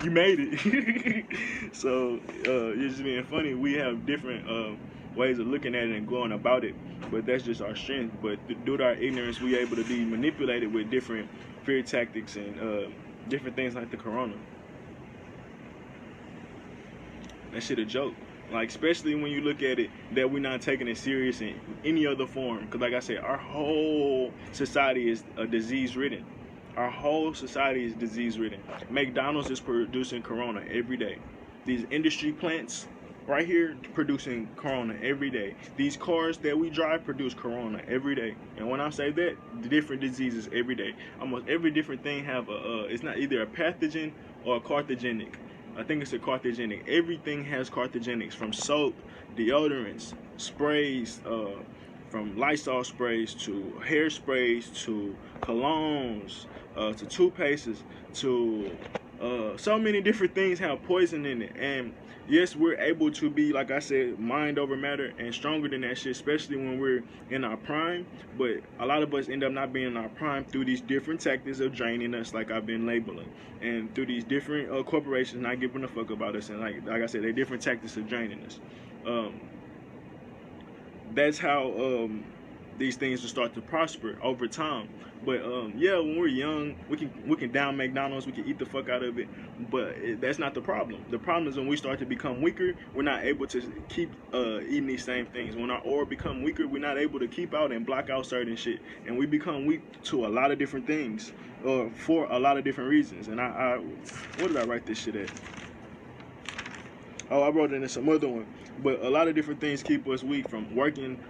You made it. So, it's just being funny. We have different ways of looking at it and going about it, but that's just our strength. But due to our ignorance, we able to be manipulated with different fear tactics and different things like the corona. That shit a joke. Like, especially when you look at it, that we're not taking it serious in any other form. Because like I said, our whole society is disease-ridden. Our whole society is disease-ridden. McDonald's is producing corona every day. These industry plants right here producing corona every day. These cars that we drive produce corona every day. And when I say that, the different diseases every day. Almost every different thing have it's not either a pathogen or a carcinogenic. I think it's a carcinogenic. Everything has carcinogenics, from soap, deodorants, sprays, from Lysol sprays to hair sprays to colognes, to toothpastes, to so many different things have poison in it. And yes, we're able to be, like I said, mind over matter and stronger than that shit, especially when we're in our prime. But a lot of us end up not being in our prime through these different tactics of draining us, like I've been labeling, and through these different corporations not giving a fuck about us. And like I said, they're different tactics of draining us. That's how these things will start to prosper over time. But yeah, when we're young, we can down McDonald's, we can eat the fuck out of it, but that's not the problem. The problem is when we start to become weaker, we're not able to keep eating these same things. When our aura become weaker, we're not able to keep out and block out certain shit, and we become weak to a lot of different things, for a lot of different reasons. And I what did I write this shit at? Oh, I wrote it in some other one. But a lot of different things keep us weak, from working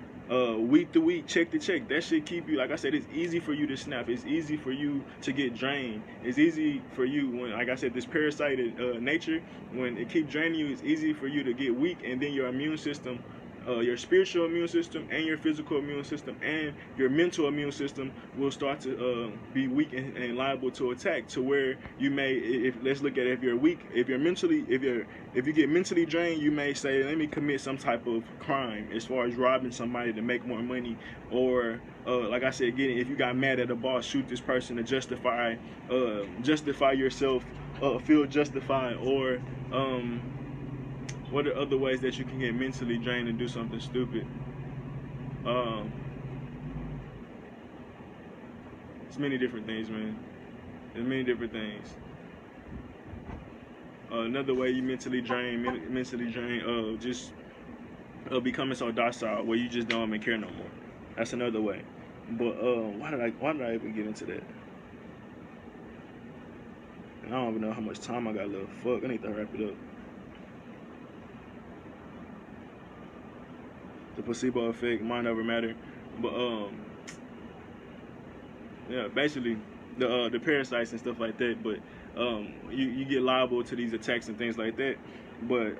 week to week, check to check. That shit keep you, like I said, it's easy for you to snap. It's easy for you to get drained. It's easy for you when, like I said, this parasitic nature, when it keeps draining you, it's easy for you to get weak, and then your immune system, your spiritual immune system and your physical immune system and your mental immune system will start to be weak and liable to attack, to where you may, let's look at it, if you're weak, if you get mentally drained, you may say, let me commit some type of crime, as far as robbing somebody to make more money, or like I said, if you got mad at a boss, shoot this person to justify yourself, feel justified, or what are other ways that you can get mentally drained and do something stupid? It's many different things, man. There's many different things. Another way you mentally drain, just becoming so docile where you just don't even care no more. That's another way. But why did I even get into that? And I don't even know how much time I got left. Fuck, I need to wrap it up. The placebo effect, mind over matter. But yeah, basically the parasites and stuff like that. But you get liable to these attacks and things like that. But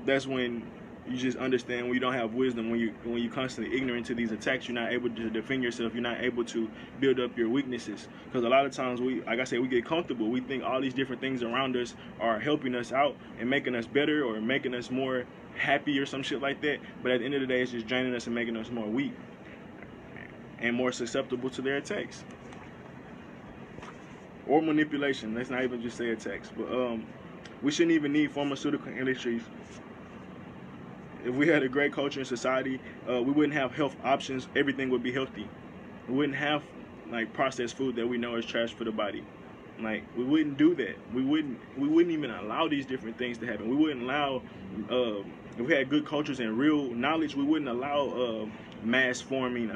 that's when you just understand when you don't have wisdom, when you constantly ignorant to these attacks, you're not able to defend yourself, you're not able to build up your weaknesses. Because a lot of times like I said, we get comfortable. We think all these different things around us are helping us out and making us better or making us more happy or some shit like that. But at the end of the day, it's just draining us and making us more weak and more susceptible to their attacks or manipulation. Let's not even just say attacks. But we shouldn't even need pharmaceutical industries. If we had a great culture in society, we wouldn't have health options. Everything would be healthy. We wouldn't have like processed food that we know is trash for the body. Like we wouldn't do that. We wouldn't even allow these different things to happen. We wouldn't allow if we had good cultures and real knowledge, we wouldn't allow mass forming.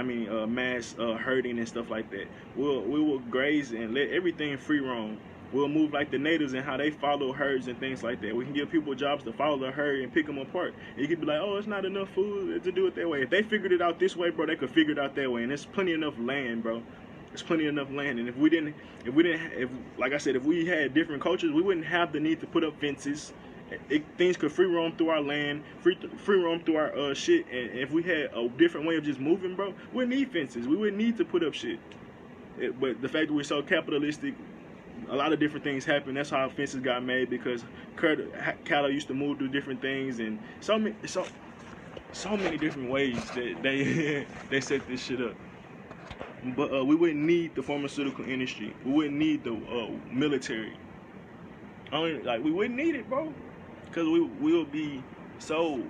Mass herding and stuff like that. We will graze and let everything free roam. We'll move like the natives and how they follow herds and things like that. We can give people jobs to follow the herd and pick them apart. And you could be like, oh, it's not enough food to do it that way. If they figured it out this way, bro, they could figure it out that way. And there's plenty enough land, bro. There's plenty enough land. And if like I said, if we had different cultures, we wouldn't have the need to put up fences. Things could free roam through our land, free roam through our shit. And if we had a different way of just moving, bro, we wouldn't need fences. We wouldn't need to put up shit. But the fact that we're so capitalistic, a lot of different things happen. That's how fences got made, because cattle used to move through different things, and so many different ways that they set this shit up. But we wouldn't need the pharmaceutical industry. We wouldn't need the military. We wouldn't need it, bro, because we will be so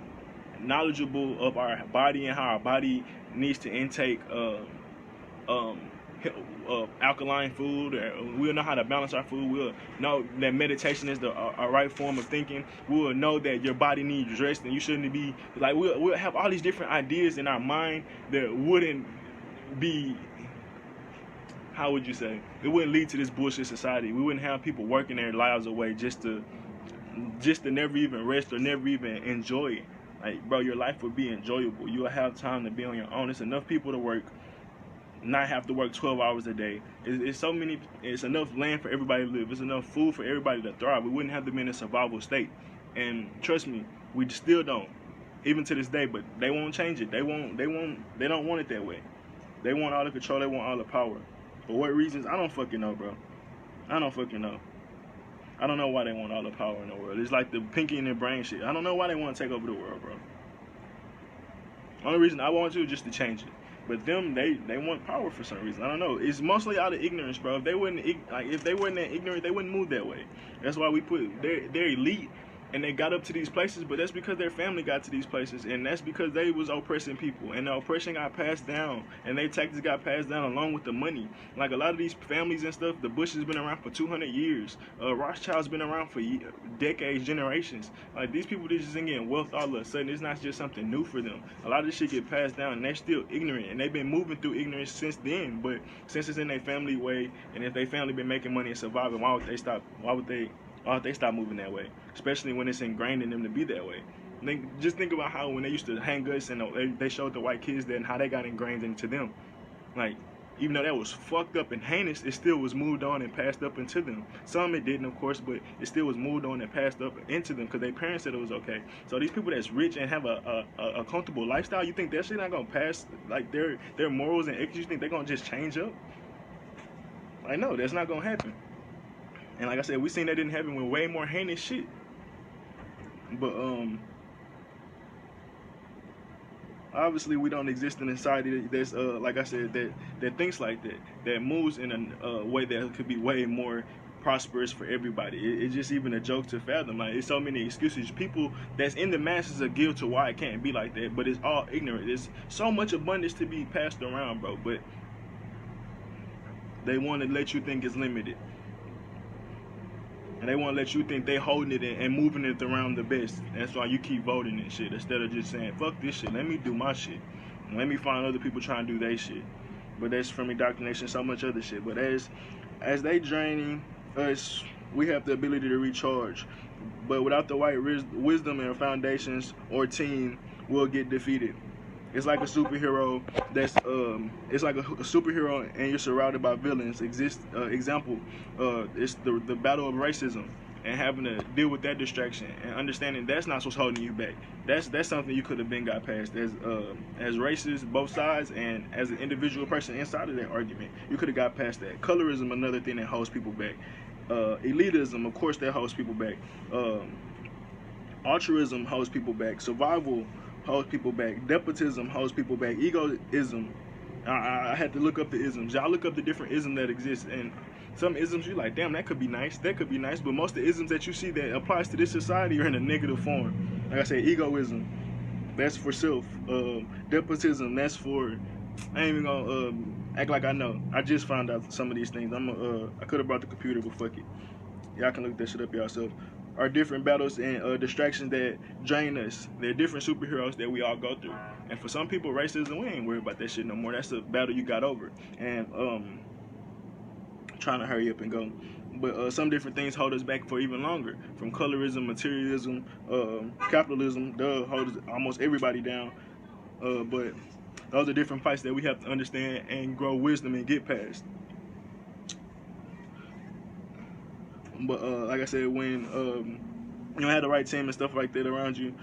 knowledgeable of our body and how our body needs to intake alkaline food. We'll know how to balance our food. We'll know that meditation is the right form of thinking. We'll know that your body needs rest and you shouldn't be like, we'll have all these different ideas in our mind that wouldn't be, how would you say, it wouldn't lead to this bullshit society. We wouldn't have people working their lives away just to never even rest or never even enjoy it. Like, bro, your life would be enjoyable. You'll have time to be on your own. It's enough people to work, not have to work 12 hours a day. It's enough land for everybody to live. It's enough food for everybody to thrive. We wouldn't have to be in a survival state. And trust me, we still don't, even to this day. But they won't change it. They don't want it that way. They want all the control. They want all the power. For what reasons? I don't fucking know, bro. I don't fucking know. I don't know why they want all the power in the world. It's like the pinky in their brain shit. I don't know why they want to take over the world, bro. Only reason I want to is just to change it. But them, they want power for some reason. I don't know. It's mostly out of ignorance, bro. If they weren't that ignorant, they wouldn't move that way. That's why we put they're elite and they got up to these places, but that's because their family got to these places, and that's because they was oppressing people, and the oppression got passed down, and their tactics got passed down along with the money. Like a lot of these families and stuff, the Bush has been around for 200 years. Rothschild's been around for decades, generations. Like these people, they just ain't getting wealth all of a sudden. It's not just something new for them. A lot of this shit get passed down, and they're still ignorant, and they've been moving through ignorance since then. But since it's in their family way, and if their family been making money and surviving, why would they stop? Why would they stop moving that way? Especially when it's ingrained in them to be that way. Just think about how when they used to hang us and they showed the white kids that and how they got ingrained into them. Like, even though that was fucked up and heinous, it still was moved on and passed up into them. Some it didn't, of course, but it still was moved on and passed up into them because their parents said it was okay. So these people that's rich and have a comfortable lifestyle, you think that shit not gonna pass, like their morals and ethics, you think they're gonna just change up? Like, no, that's not gonna happen. And like I said, we seen that didn't happen with way more heinous shit. But obviously we don't exist in a society that's like I said, that thinks like that moves in a way that could be way more prosperous for everybody. It's just even a joke to fathom. Like, it's so many excuses. People that's in the masses are guilty to why it can't be like that, but it's all ignorant. There's so much abundance to be passed around, bro, but they want to let you think it's limited. And they want to let you think they holding it and moving it around the best. That's why you keep voting and shit instead of just saying, fuck this shit, let me do my shit. And let me find other people trying to do their shit. But that's from indoctrination, so much other shit. But as they draining us, we have the ability to recharge. But without the right wisdom and foundations, or team will get defeated. It's like a superhero it's like a superhero and you're surrounded by villains. Example, it's the battle of racism, and having to deal with that distraction and understanding that's not what's holding you back. That's something you could have been got past as racist, both sides, and as an individual person inside of that argument, you could have got past that. Colorism, another thing that holds people back. Elitism, of course, that holds people back. Altruism holds people back. Survival holds people back. Despotism holds people back. Egoism. I had to look up the isms. Y'all look up the different isms that exist, and some isms you're like, damn, that could be nice. That could be nice. But most of the isms that you see that applies to this society are in a negative form. Like I said, egoism, that's for self. Despotism, that's for. I ain't even gonna act like I know. I just found out some of these things. I could have brought the computer, but fuck it. Y'all can look that shit up yourself. Are different battles and distractions that drain us. They're different superheroes that we all go through. And for some people, racism, we ain't worried about that shit no more. That's a battle you got over. And trying to hurry up and go. But some different things hold us back for even longer. From colorism, materialism, capitalism, holds almost everybody down. But those are different fights that we have to understand and grow wisdom and get past. But like I said, when you don't have the right team and stuff like that around you,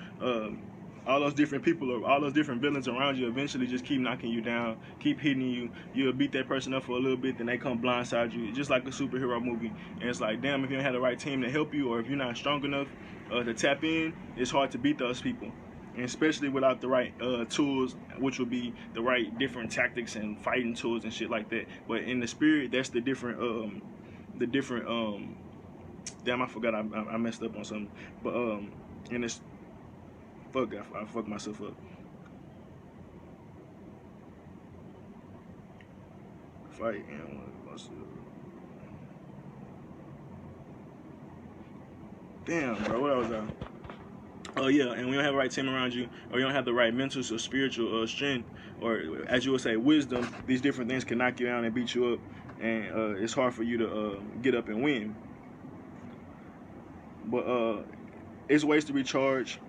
all those different people or all those different villains around you eventually just keep knocking you down, keep hitting you. You'll beat that person up for a little bit, then they come blindside you, just like a superhero movie. And it's like, damn, if you don't have the right team to help you, or if you're not strong enough to tap in, it's hard to beat those people. And especially without the right tools, which would be the right different tactics and fighting tools and shit like that. But in the spirit, that's the different damn, I forgot I messed up on something. But in this, I fucked myself up. Fight and damn, bro, what was I? Oh yeah, and we don't have the right team around you, or you don't have the right mental or spiritual strength, or as you would say, wisdom. These different things can knock you down and beat you up, and it's hard for you to get up and win. But it's ways to recharge.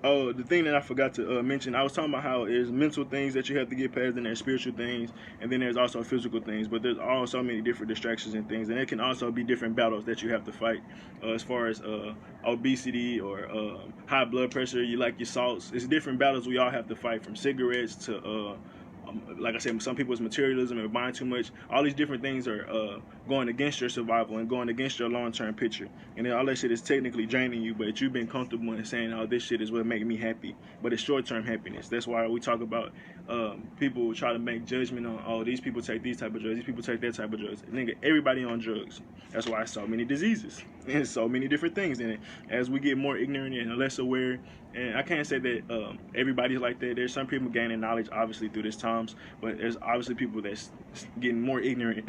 Oh, the thing that I forgot to mention, I was talking about how there's mental things that you have to get past, and there's spiritual things, and then there's also physical things. But there's also many different distractions and things, and it can also be different battles that you have to fight. As far as obesity or high blood pressure, you like your salts. It's different battles we all have to fight, from cigarettes to like I said, some people's materialism and buying too much. All these different things are going against your survival and going against your long-term picture. And then all that shit is technically draining you, but you've been comfortable in saying, oh, this shit is what makes me happy. But it's short-term happiness. That's why we talk about people try to make judgment on, oh, these people take these type of drugs, these people take that type of drugs. Nigga, everybody on drugs. That's why so many diseases and so many different things in it. As we get more ignorant and less aware, and I can't say that everybody's like that. There's some people gaining knowledge, obviously, through this times, but there's obviously people that's getting more ignorant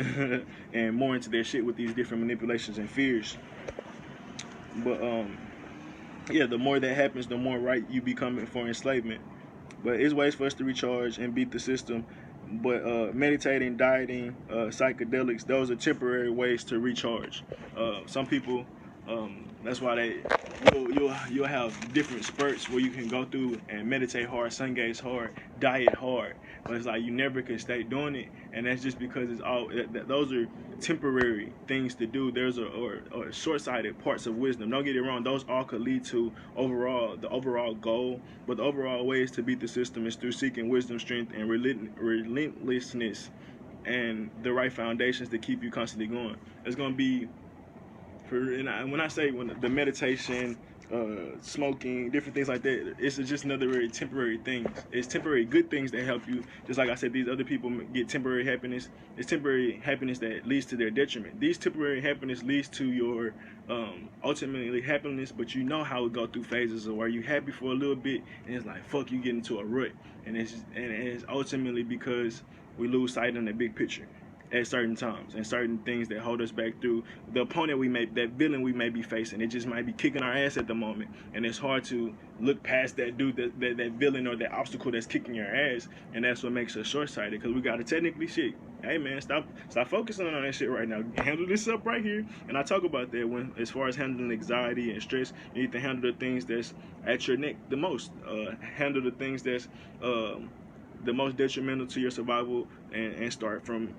and more into their shit with these different manipulations and fears. But yeah, the more that happens, the more right you become for enslavement. But it's ways for us to recharge and beat the system. But meditating, dieting, psychedelics, those are temporary ways to recharge. Some people, that's why you'll have different spurts where you can go through and meditate hard, sun gaze hard, diet hard. But it's like you never can stay doing it, and that's just because it's all those are temporary things to do. There's or short-sighted parts of wisdom. Don't get it wrong; those all could lead to the overall goal. But the overall ways to beat the system is through seeking wisdom, strength, and relentlessness, and the right foundations to keep you constantly going. It's gonna be. When I say the meditation, smoking, different things like that, it's just another very temporary thing. It's temporary good things that help you. Just like I said, these other people get temporary happiness. It's temporary happiness that leads to their detriment. These temporary happiness leads to your ultimately happiness, but you know how it go through phases of where you happy for a little bit, and it's like, fuck, you get into a rut. And it's ultimately because we lose sight on the big picture. at certain times and certain things that hold us back through the opponent that villain we may be facing. It just might be kicking our ass at the moment, and it's hard to look past that dude, that villain or that obstacle that's kicking your ass, and that's what makes us short-sighted, because we gotta technically shit. Hey man, stop focusing on that shit right now. Handle this up right here, and I talk about that when, as far as handling anxiety and stress, you need to handle the things that's at your neck the most. Handle the things that's the most detrimental to your survival, and start from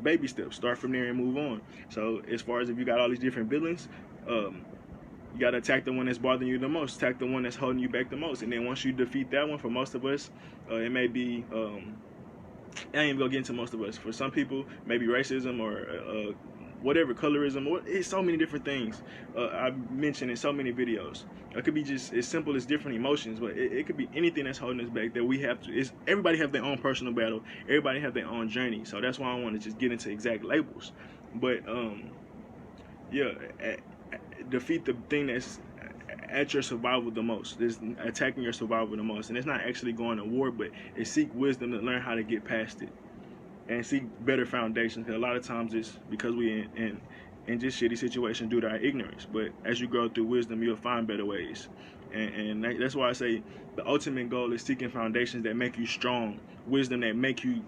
baby steps. Start from there and move on. So as far as if you got all these different villains, you got to attack the one that's bothering you the most. Attack the one that's holding you back the most. And then once you defeat that one, for most of us, it may be, I ain't even gonna get into most of us. For some people, maybe racism or whatever, colorism, or it's so many different things I've mentioned in so many videos. It could be just as simple as different emotions, but it could be anything that's holding us back that we have to. Everybody have their own personal battle. Everybody have their own journey. So that's why I want to just get into exact labels. But yeah, defeat the thing that's at your survival the most. It's attacking your survival the most, and it's not actually going to war, but it's seek wisdom to learn how to get past it and seek better foundations. Because a lot of times it's because we in just shitty situations due to our ignorance. But as you grow through wisdom, you'll find better ways. And that's why I say the ultimate goal is seeking foundations that make you strong, wisdom that make you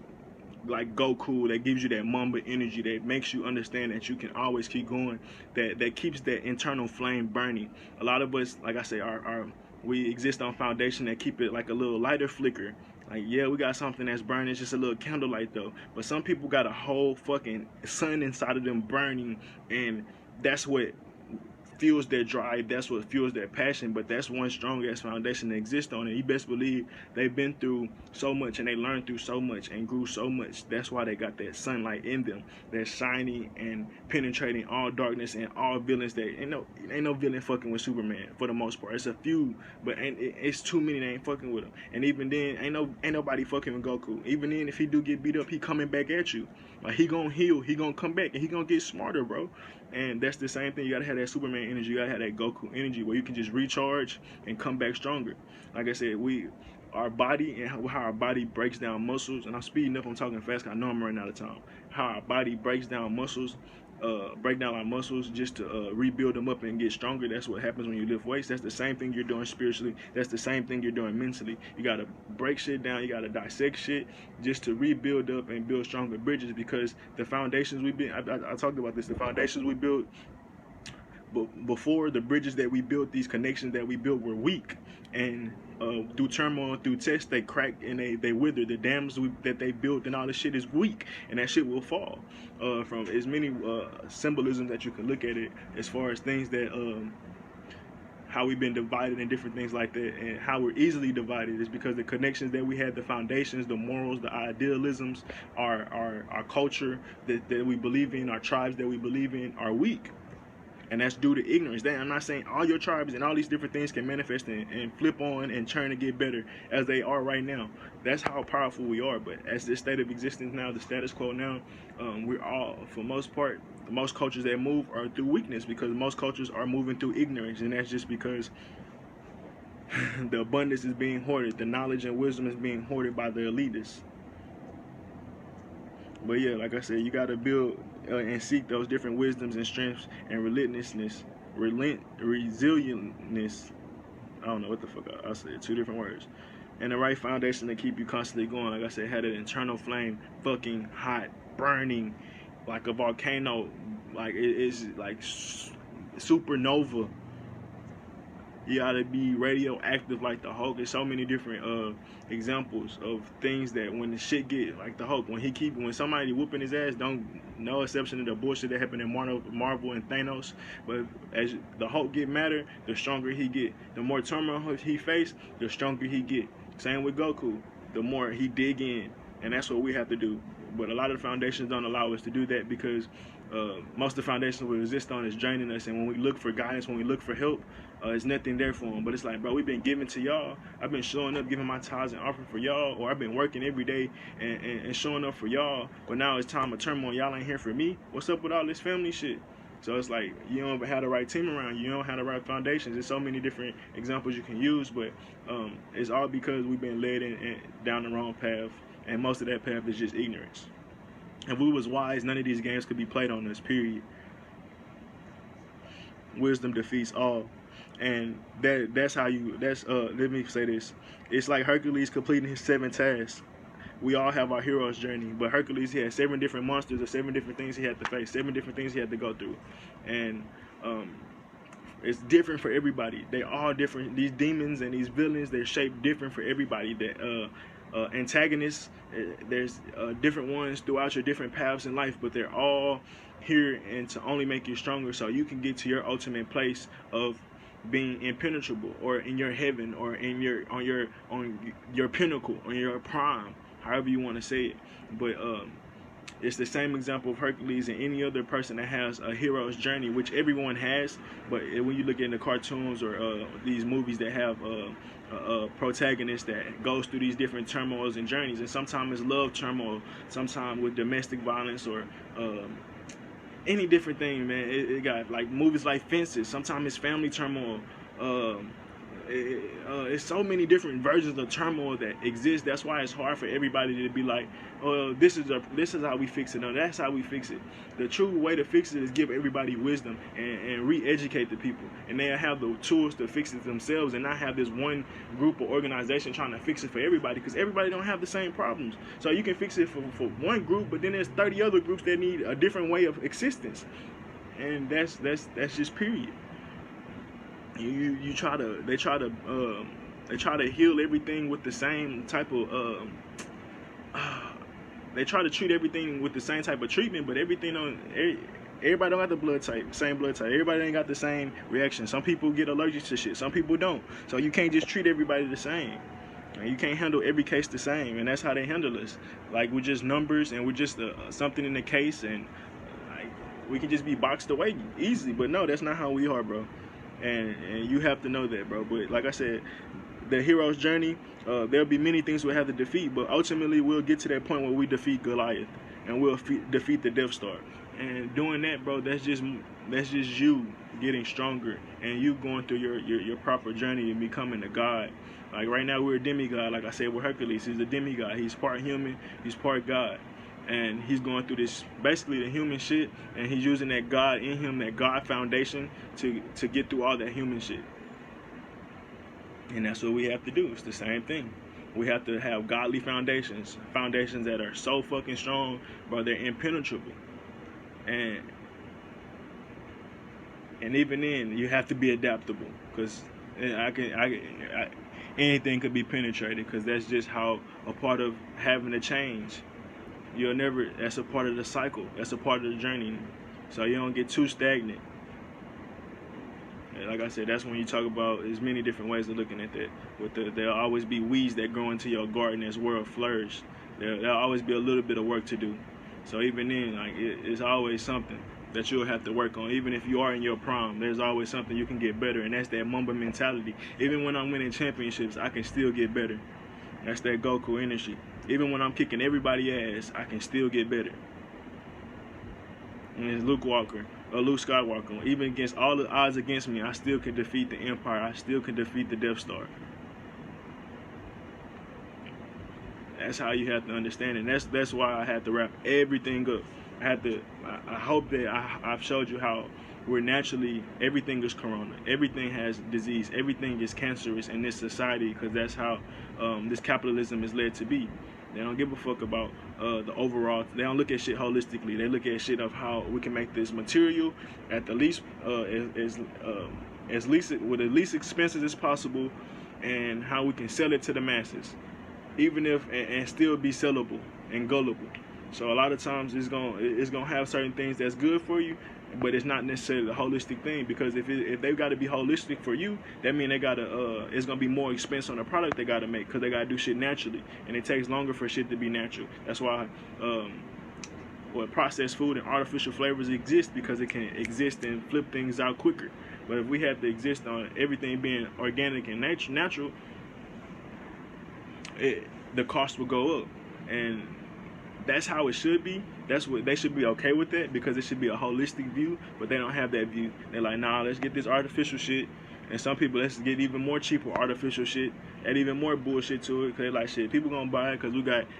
like Goku, that gives you that Mamba energy, that makes you understand that you can always keep going, that keeps that internal flame burning. A lot of us, like I say, we exist on foundation that keep it like a little lighter flicker. Like, yeah, we got something that's burning, it's just a little candlelight though. But some people got a whole fucking sun inside of them burning, and that's what fuels their drive, that's what fuels their passion. But that's one strong ass foundation to exist on, and you best believe they've been through so much and they learned through so much and grew so much. That's why they got that sunlight in them that's shining and penetrating all darkness and all villains. That ain't no villain fucking with Superman for the most part. It's a few, but it's too many that ain't fucking with him. And even then, ain't nobody fucking with Goku. Even then, if he do get beat up, he coming back at you. Like, he gonna heal, he gonna come back, and he gonna get smarter, bro. And that's the same thing. You gotta have that Superman energy. You gotta have that Goku energy where you can just recharge and come back stronger. Like I said, our body and how our body breaks down muscles. And I'm speeding up. I'm talking fast because I know I'm running out of time. How our body breaks down muscles, break down our muscles just to rebuild them up and get stronger. That's what happens when you lift weights. That's the same thing you're doing spiritually. That's the same thing you're doing mentally. You gotta break shit down. You gotta dissect shit just to rebuild up and build stronger bridges, because the foundations we built, I talked about this, the foundations we built before, the bridges that we built, these connections that we built were weak, and through turmoil, through tests, they cracked and they withered. The dams that they built and all this shit is weak, and that shit will fall. From as many symbolism that you can look at it, as far as things that how we've been divided and different things like that, and how we're easily divided is because the connections that we had, the foundations, the morals, the idealisms, our culture that we believe in, our tribes that we believe in are weak. And that's due to ignorance. I'm not saying all your tribes and all these different things can manifest and flip on and turn to get better as they are right now. That's how powerful we are. But as this state of existence now, the status quo now, we're all, for most part, most cultures that move are through weakness, because most cultures are moving through ignorance. And that's just because the abundance is being hoarded. The knowledge and wisdom is being hoarded by the elitists. But yeah, like I said, you got to build and seek those different wisdoms and strengths and resilientness. I don't know what the fuck I said, 2 different words. And the right foundation to keep you constantly going. Like I said, had an internal flame, fucking hot, burning, like a volcano. Like it is like supernova. You gotta be radioactive like the Hulk. There's so many different examples of things that when the shit get like the Hulk, when somebody whooping his ass, no exception to the bullshit that happened in Marvel and Thanos. But as the Hulk get madder, the stronger he get. The more turmoil he face, the stronger he get. Same with Goku. The more he dig in, and that's what we have to do. But a lot of the foundations don't allow us to do that, because most of the foundations we exist on is draining us. And when we look for guidance, when we look for help, there's nothing there for them. But it's like, bro, we've been giving to y'all. I've been showing up, giving my tithes and offering for y'all, or I've been working every day and showing up for y'all. But now it's time to turn on. Y'all ain't here for me. What's up with all this family shit? So it's like, you don't have the right team around you. You don't have the right foundations. There's so many different examples you can use, but it's all because we've been led down the wrong path, and most of that path is just ignorance. If we was wise, none of these games could be played on us, period. Wisdom defeats all. And that's how you, let me say this. It's like Hercules completing his 7 tasks. We all have our hero's journey, but Hercules, he had 7 different monsters or 7 different things he had to face, 7 different things he had to go through. And it's different for everybody. They're all different. These demons and these villains, they're shaped different for everybody. That antagonists, there's different ones throughout your different paths in life, but they're all here and to only make you stronger, so you can get to your ultimate place of being impenetrable, or in your heaven, or in on your pinnacle, on your prime, however you want to say it. But it's the same example of Hercules and any other person that has a hero's journey, which everyone has. But when you look in the cartoons or these movies that have a protagonist that goes through these different turmoils and journeys, and sometimes it's love turmoil, sometimes with domestic violence, or any different thing, man. It got like movies like Fences. Sometimes it's family turmoil. It's so many different versions of turmoil that exist. That's why it's hard for everybody to be like, "Oh, this is how we fix it." No, that's how we fix it. The true way to fix it is give everybody wisdom and re-educate the people, and they'll have the tools to fix it themselves, and not have this one group or organization trying to fix it for everybody, because everybody don't have the same problems. So you can fix it for one group, but then there's 30 other groups that need a different way of existence, and that's just period. They try to heal everything with the same type of they try to treat everything with the same type of treatment, but everybody don't got the same blood type. Everybody ain't got the same reaction. Some people get allergic to shit, some people don't. So you can't just treat everybody the same. You can't handle every case the same, and that's how they handle us. Like, we're just numbers, and we're just something in the case, and like, we can just be boxed away easily. But no, that's not how we are, bro. And you have to know that, bro. But like I said, the hero's journey, there'll be many things we'll have to defeat, but ultimately we'll get to that point where we defeat Goliath, and we'll defeat the Death Star. And doing that, bro, that's just you getting stronger, and you going through your proper journey and becoming a god. Like right now, we're a demigod. Like I said with Hercules, he's a demigod. He's part human, he's part god. And he's going through this, basically the human shit, and he's using that God in him, that God foundation, to get through all that human shit. And that's what we have to do. It's the same thing. We have to have godly foundations that are so fucking strong, bro, they're impenetrable. And even then, you have to be adaptable, because anything could be penetrated, because that's just how a part of having a change. That's a part of the cycle. That's a part of the journey. So you don't get too stagnant. And like I said, that's when you talk about, there's many different ways of looking at that. There'll always be weeds that grow into your garden as world flourish. There'll always be a little bit of work to do. So even then, like, it's always something that you'll have to work on. Even if you are in your prime, there's always something you can get better. And that's that Mamba mentality. Even when I'm winning championships, I can still get better. That's that Goku energy. Even when I'm kicking everybody ass, I can still get better. And it's Luke Skywalker. Even against all the odds against me, I still can defeat the Empire. I still can defeat the Death Star. That's how you have to understand it. And that's why I had to wrap everything up. I hope that I've showed you how we're naturally, everything is corona. Everything has disease. Everything is cancerous in this society, because that's how this capitalism is led to be. They don't give a fuck about the overall. They don't look at shit holistically. They look at shit of how we can make this material at the least, with the least expenses as possible, and how we can sell it to the masses, even if and still be sellable and gullible. So a lot of times it's gonna have certain things that's good for you, but it's not necessarily the holistic thing, because if they've got to be holistic for you, that means they gotta it's gonna be more expense on the product they gotta make, because they gotta do shit naturally, and it takes longer for shit to be natural. That's why processed food and artificial flavors exist, because it can exist and flip things out quicker. But if we had to exist on everything being organic and natural, the cost would go up. And that's how it should be. That's what they should be okay with that, because it should be a holistic view. But they don't have that view. They're like, nah, let's get this artificial shit. And some people, let's get even more cheaper artificial shit, add even more bullshit to it, because like, shit, people gonna buy it because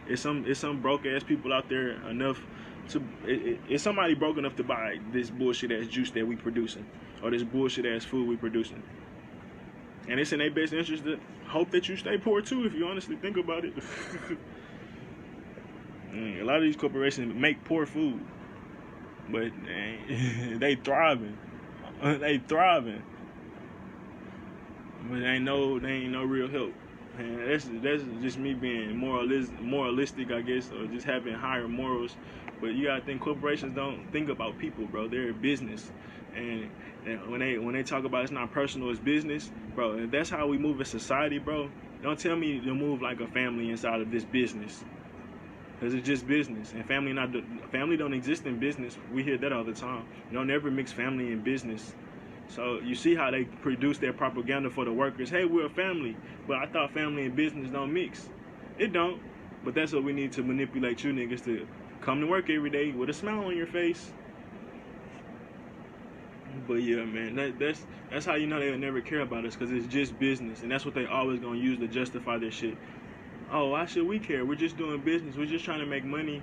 it's some broke ass people out there enough Is somebody broke enough to buy this bullshit ass juice that we producing, or this bullshit ass food we producing? And it's in their best interest to hope that you stay poor too, if you honestly think about it. A lot of these corporations make poor food, but they thriving. They thriving, but they ain't no real help. And that's just me being moralistic, I guess, or just having higher morals. But you gotta think corporations don't think about people, bro. They're a business, and when they talk about it's not personal, it's business, bro. If that's how we move as society, bro, don't tell me to move like a family inside of this business, because it's just business. And family don't exist in business. We hear that all the time. You don't ever mix family and business. So you see how they produce their propaganda for the workers. Hey, we're a family, but I thought family and business don't mix. It don't. But that's what we need to manipulate you niggas to come to work every day with a smile on your face. But yeah, man, that's how you know they'll never care about us, because it's just business, and that's what they always gonna use to justify their shit. Oh, why should we care? We're just doing business. We're just trying to make money.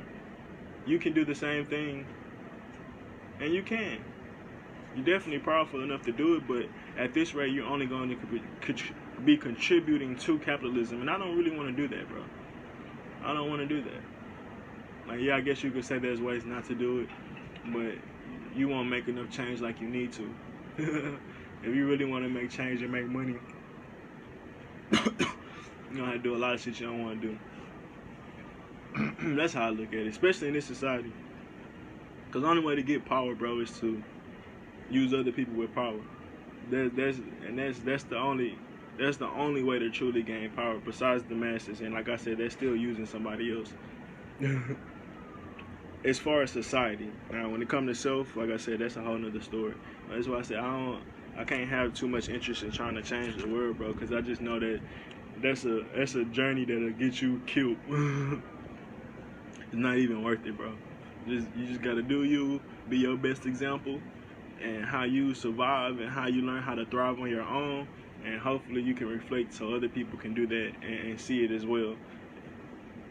You can do the same thing, and you can. You're definitely powerful enough to do it, but at this rate, you're only going to be contributing to capitalism, and I don't really want to do that, bro. I don't want to do that. Like, yeah, I guess you could say there's ways not to do it, but you won't make enough change like you need to. If you really want to make change and make money, you're going to have to do a lot of shit you don't want to do. That's how I look at it, especially in this society. Because the only way to get power, bro, is to use other people with power. That's the only way to truly gain power, besides the masses. And like I said, they're still using somebody else. As far as society, now when it comes to self, like I said, that's a whole nother story. That's why I said I can't have too much interest in trying to change the world, bro, because I just know that that's a journey that'll get you killed. It's not even worth it, bro. You just gotta do you, be your best example, and how you survive and how you learn how to thrive on your own, and hopefully you can reflect so other people can do that and see it as well.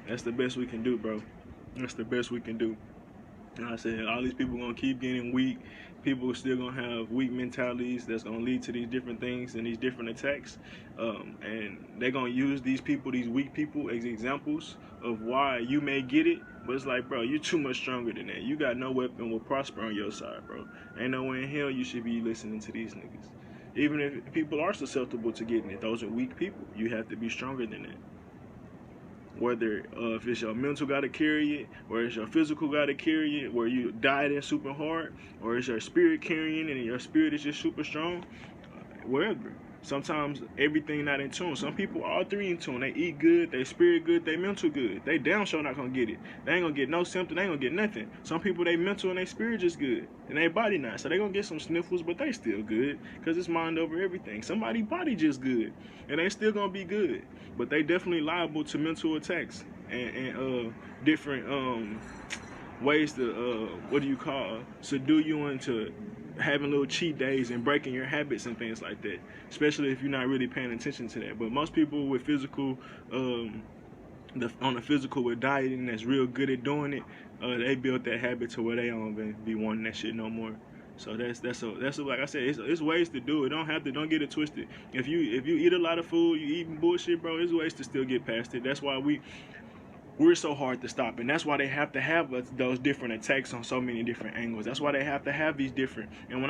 That's the best we can do, bro. That's the best we can do. And I said, all these people gonna keep getting weak. People are still gonna have weak mentalities that's gonna lead to these different things and these different attacks. And they're gonna use these people, these weak people, as examples of why you may get it. But it's like, bro, you're too much stronger than that. You got no weapon will prosper on your side, bro. Ain't no way in hell you should be listening to these niggas. Even if people are susceptible to getting it, those are weak people. You have to be stronger than that. Whether if it's your mental got to carry it, or it's your physical got to carry it, where you dieting super hard, or it's your spirit carrying it and your spirit is just super strong, wherever. Sometimes everything not in tune. Some people all three in tune. They eat good, they spirit good, they mental good. They damn sure not gonna get it. They ain't gonna get no symptom, they ain't gonna get nothing. Some people, they mental and they spirit just good, and they body not. So they gonna get some sniffles, but they still good, because it's mind over everything. Somebody body just good, and they still gonna be good, but they definitely liable to mental attacks and different ways to subdue you into having little cheat days and breaking your habits and things like that, especially if you're not really paying attention to that. But most people with physical on the physical with dieting that's real good at doing it, they built that habit to where they don't even be wanting that shit no more. So that's like I said, it's ways to do it. Don't get it twisted. If you eat a lot of food, you eating bullshit, bro, there's ways to still get past it. That's why we're so hard to stop, and that's why they have to have those different attacks on so many different angles. That's why they have to have these different. And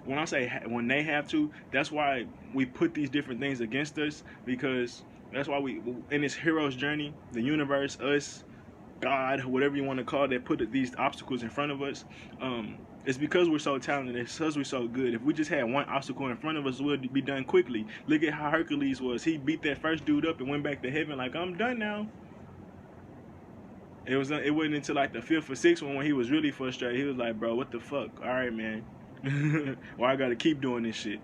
when they have to, that's why we put these different things against us, because that's why we, in this hero's journey, the universe, us, God, whatever you want to call it, they put these obstacles in front of us. It's because we're so talented. It's because we're so good. If we just had one obstacle in front of us, it would be done quickly. Look at how Hercules was. He beat that first dude up and went back to heaven like, I'm done now. It wasn't until like the 5th or 6th one when he was really frustrated. He was like, bro, what the fuck? All right, man. Why I gotta keep doing this shit?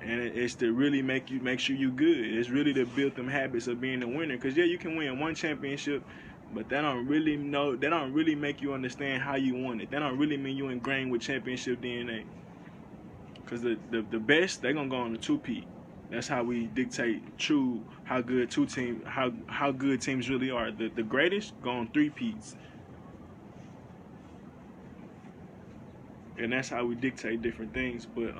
And it's to really make sure you good. It's really to build them habits of being a winner. Cause yeah, you can win one championship, but that don't really make you understand how you won it. That don't really mean you ingrained with championship DNA. Cause the best, they gonna go on the 2-peat. That's how we dictate how good teams really are. The greatest go on 3-peats. and that's how we dictate different things. But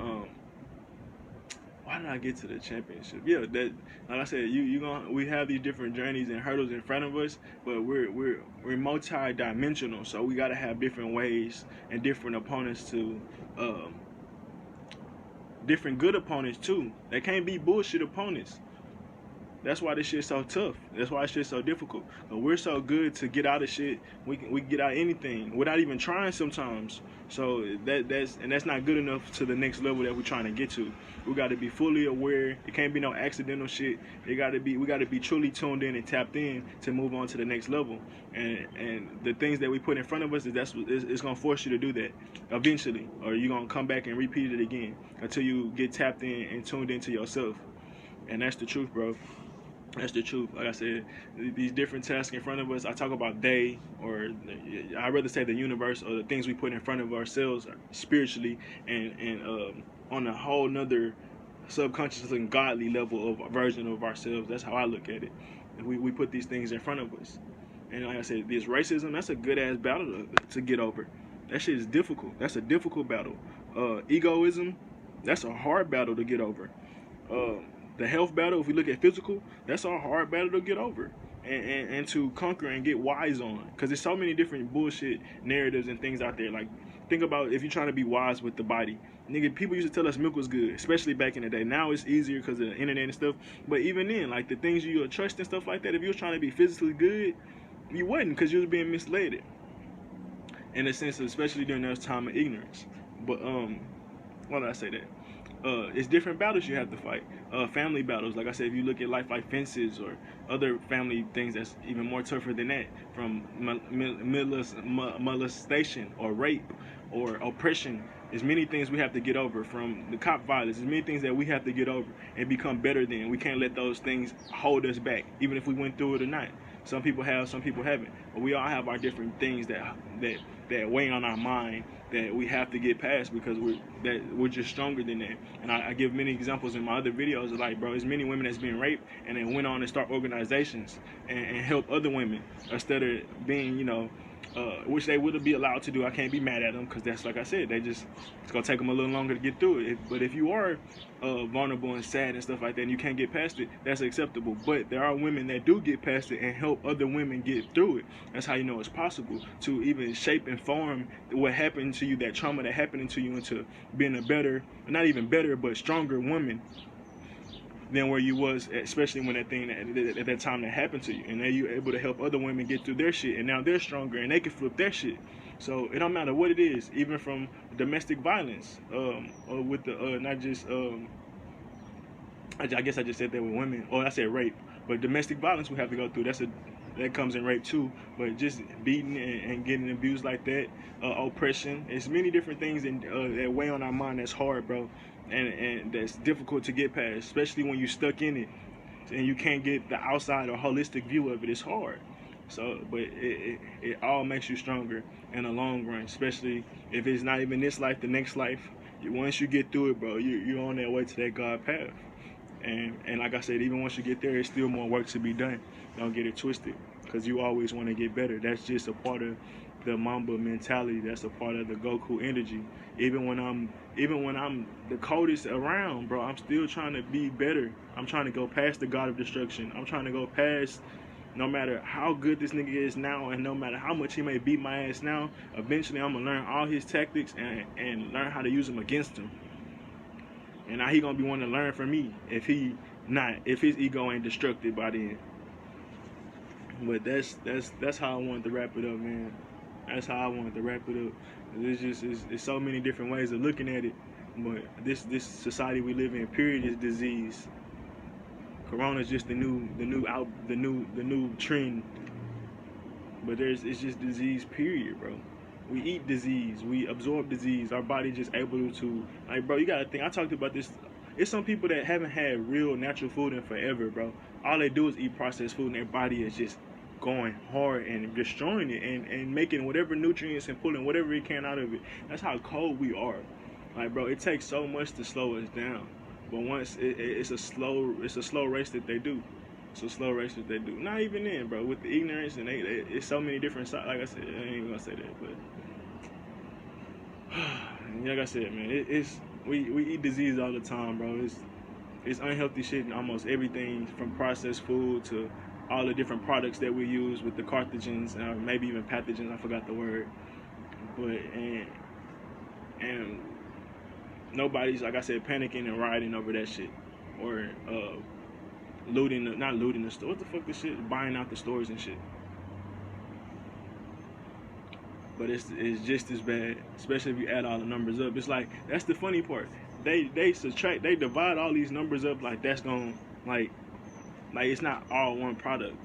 why did I get to the championship? Yeah, that like I said, we have these different journeys and hurdles in front of us, but we're multi-dimensional, so we got to have different ways and different opponents to um, different good opponents too. They can't be bullshit opponents. That's why this shit's so tough. That's why this shit's so difficult. But we're so good to get out of shit. We can get out of anything without even trying sometimes. So that's not good enough to the next level that we're trying to get to. We got to be fully aware. It can't be no accidental shit. We got to be truly tuned in and tapped in to move on to the next level. And the things that we put in front of us it's gonna force you to do that eventually, or you're gonna come back and repeat it again until you get tapped in and tuned into yourself. And that's the truth, bro. That's the truth. Like I said, these different tasks in front of us, I talk about they, or I'd rather say the universe, or the things we put in front of ourselves spiritually and on a whole nother subconscious and godly level of version of ourselves. That's how I look at it. And we put these things in front of us. And like I said, this racism, that's a good-ass battle to get over. That shit is difficult. That's a difficult battle. Egoism, that's a hard battle to get over. The health battle, if we look at physical, that's a hard battle to get over and to conquer and get wise on. Because there's so many different bullshit narratives and things out there. Like, think about if you're trying to be wise with the body. Nigga, people used to tell us milk was good, especially back in the day. Now it's easier because of the internet and stuff. But even then, like the things you trust and stuff like that, if you was trying to be physically good, you wasn't, because you was being misled. In a sense, especially during those time of ignorance. But why did I say that? It's different battles you have to fight. Family battles, like I said, if you look at life like fences or other family things that's even more tougher than that, from molestation or rape or oppression, there's many things we have to get over. From the cop violence, there's many things that we have to get over and become better than. We can't let those things hold us back, even if we went through it or not. Some people have, some people haven't. But we all have our different things that weigh on our mind that we have to get past, because we're just stronger than that. And I give many examples in my other videos of, like, bro, there's many women that's been raped and then went on to start organizations and help other women instead of being, which they would be allowed to do. I can't be mad at them, because that's, like I said, it's gonna take them a little longer to get through it. But if you are vulnerable and sad and stuff like that and you can't get past it, that's acceptable. But there are women that do get past it and help other women get through it. That's how you know it's possible to even shape and form what happened to you, that trauma that happened to you, into being a better, not even better, but stronger woman than where you was, especially when that thing at that time that happened to you. And then you're able to help other women get through their shit, and now they're stronger and they can flip their shit. So it don't matter what it is, even from domestic violence, or with the not just I guess I just said that with women, or I said rape, but domestic violence we have to go through. That comes in rape too, but just beating and getting abused like that, oppression. It's many different things that weigh on our mind that's hard, bro, and that's difficult to get past, especially when you're stuck in it and you can't get the outside or holistic view of it. It's hard. So, but it all makes you stronger in the long run, especially if it's not even this life, the next life. Once you get through it, bro, you're on that way to that God path. And like I said, even once you get there, there's still more work to be done. Don't get it twisted, because you always want to get better. That's just a part of the Mamba mentality. That's a part of the Goku energy. Even when I'm the coldest around, bro, I'm still trying to be better. I'm trying to go past the God of Destruction. I'm trying to go past, no matter how good this nigga is now, and no matter how much he may beat my ass now, eventually I'm gonna learn all his tactics and learn how to use them against him. And now he gonna be wanting to learn from me if his ego ain't destructed by then. But that's how I wanted to wrap it up, man. That's how I wanted to wrap it up. It's so many different ways of looking at it. But this society we live in, period, is disease. Corona is just the new trend. But it's just disease, period, bro. We eat disease, we absorb disease. Our body just able to, like, bro, you gotta think. I talked about this. It's some people that haven't had real natural food in forever, bro. All they do is eat processed food, and their body is just going hard and destroying it and making whatever nutrients and pulling whatever it can out of it. That's how cold we are. Like, bro, it takes so much to slow us down. But once it's a slow race that they do. It's a slow race that they do. Not even then, bro. With the ignorance and it's so many different sides. Like I said, I ain't even gonna say that, but like I said, man, it's we eat disease all the time, bro. It's unhealthy shit in almost everything from processed food to all the different products that we use with the carcinogens or maybe even pathogens. I forgot the word, but and nobody's, like I said, panicking and rioting over that shit or not looting the store. What the fuck this shit? Buying out the stores and shit. But it's just as bad, especially if you add all the numbers up. It's like, that's the funny part. They subtract, they divide all these numbers up like that's gonna like it's not all one product.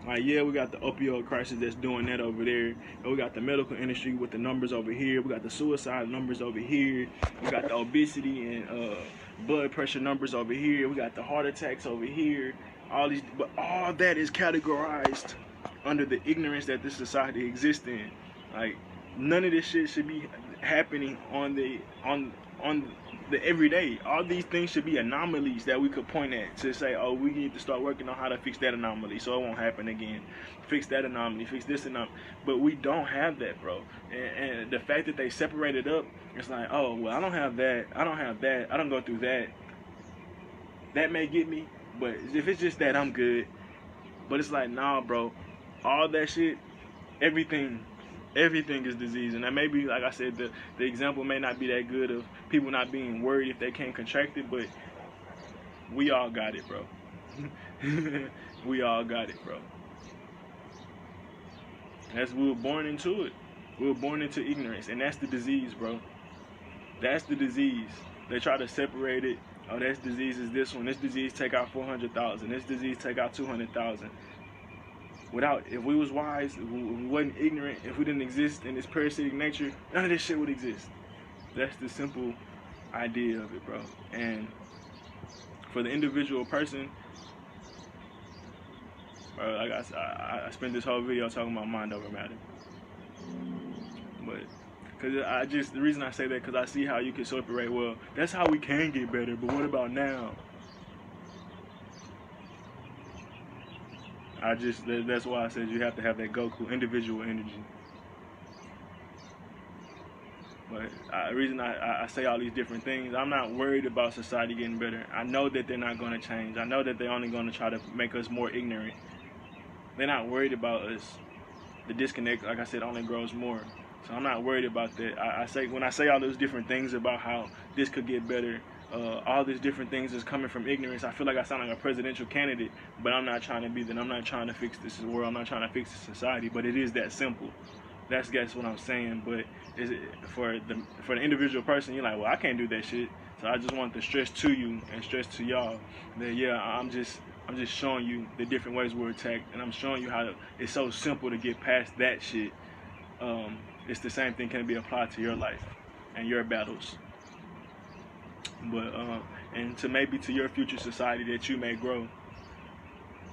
Like, yeah, we got the opioid crisis that's doing that over there. And we got the medical industry with the numbers over here. We got the suicide numbers over here. We got the obesity and blood pressure numbers over here. We got the heart attacks over here. All these, but all that is categorized under the ignorance that this society exists in. Like, none of this shit should be happening on the everyday. All these things should be anomalies that we could point at to say, oh, we need to start working on how to fix that anomaly so it won't happen again. Fix that anomaly, fix this anomaly. But we don't have that, bro. And the fact that they separate it up, it's like, oh, well, I don't have that. I don't have that. I don't go through that. That may get me, but if it's just that, I'm good. But it's like, nah, bro. All that shit, everything is disease. And that may be, like I said, the example may not be that good of people not being worried if they can't contract it, but we all got it, bro. We all got it, bro. We were born into it. We were born into ignorance, and that's the disease, bro. That's the disease. They try to separate it. Oh, this disease is this one. This disease take out 400,000. This disease take out 200,000. If we was wise, if we wasn't ignorant, if we didn't exist in this parasitic nature, none of this shit would exist. That's the simple idea of it, bro. And for the individual person, bro, like I spent this whole video talking about mind over matter. But the reason I say that, because I see how you can separate, well, that's how we can get better, but what about now? That's why I said you have to have that Goku individual energy. But the reason I say all these different things, I'm not worried about society getting better. I know that they're not going to change. I know that they're only going to try to make us more ignorant. They're not worried about us. The disconnect, like I said, only grows more. So I'm not worried about that. When I say all those different things about how this could get better, all these different things is coming from ignorance, I feel like I sound like a presidential candidate, but I'm not trying to be that. I'm not trying to fix this world. I'm not trying to fix this society, but it is that simple. That's what I'm saying. But for the individual person, you're like, well, I can't do that shit. So I just want to stress to you and stress to y'all that, yeah, I'm just showing you the different ways we're attacked, and I'm showing you how it's so simple to get past that shit. It's the same thing can be applied to your life and your battles. But and to your future society that you may grow.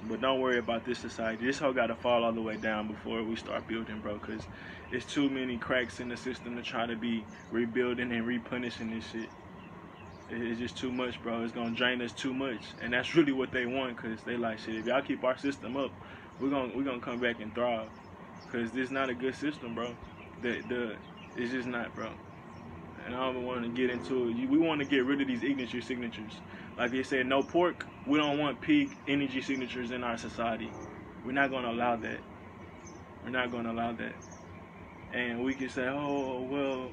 But don't worry about this society. This hoe got to fall all the way down before we start building, bro. Because it's too many cracks in the system to try to be rebuilding and replenishing this shit. It's just too much, bro. It's going to drain us too much. And that's really what they want, because they like, shit, if y'all keep our system up, we're gonna come back and thrive. Because this is not a good system, bro. It's just not, bro. And I don't want to get into it. We want to get rid of these energy signatures. Like they said, no pork. We don't want pig energy signatures in our society. We're not going to allow that. We're not going to allow that. And we can say, oh, well,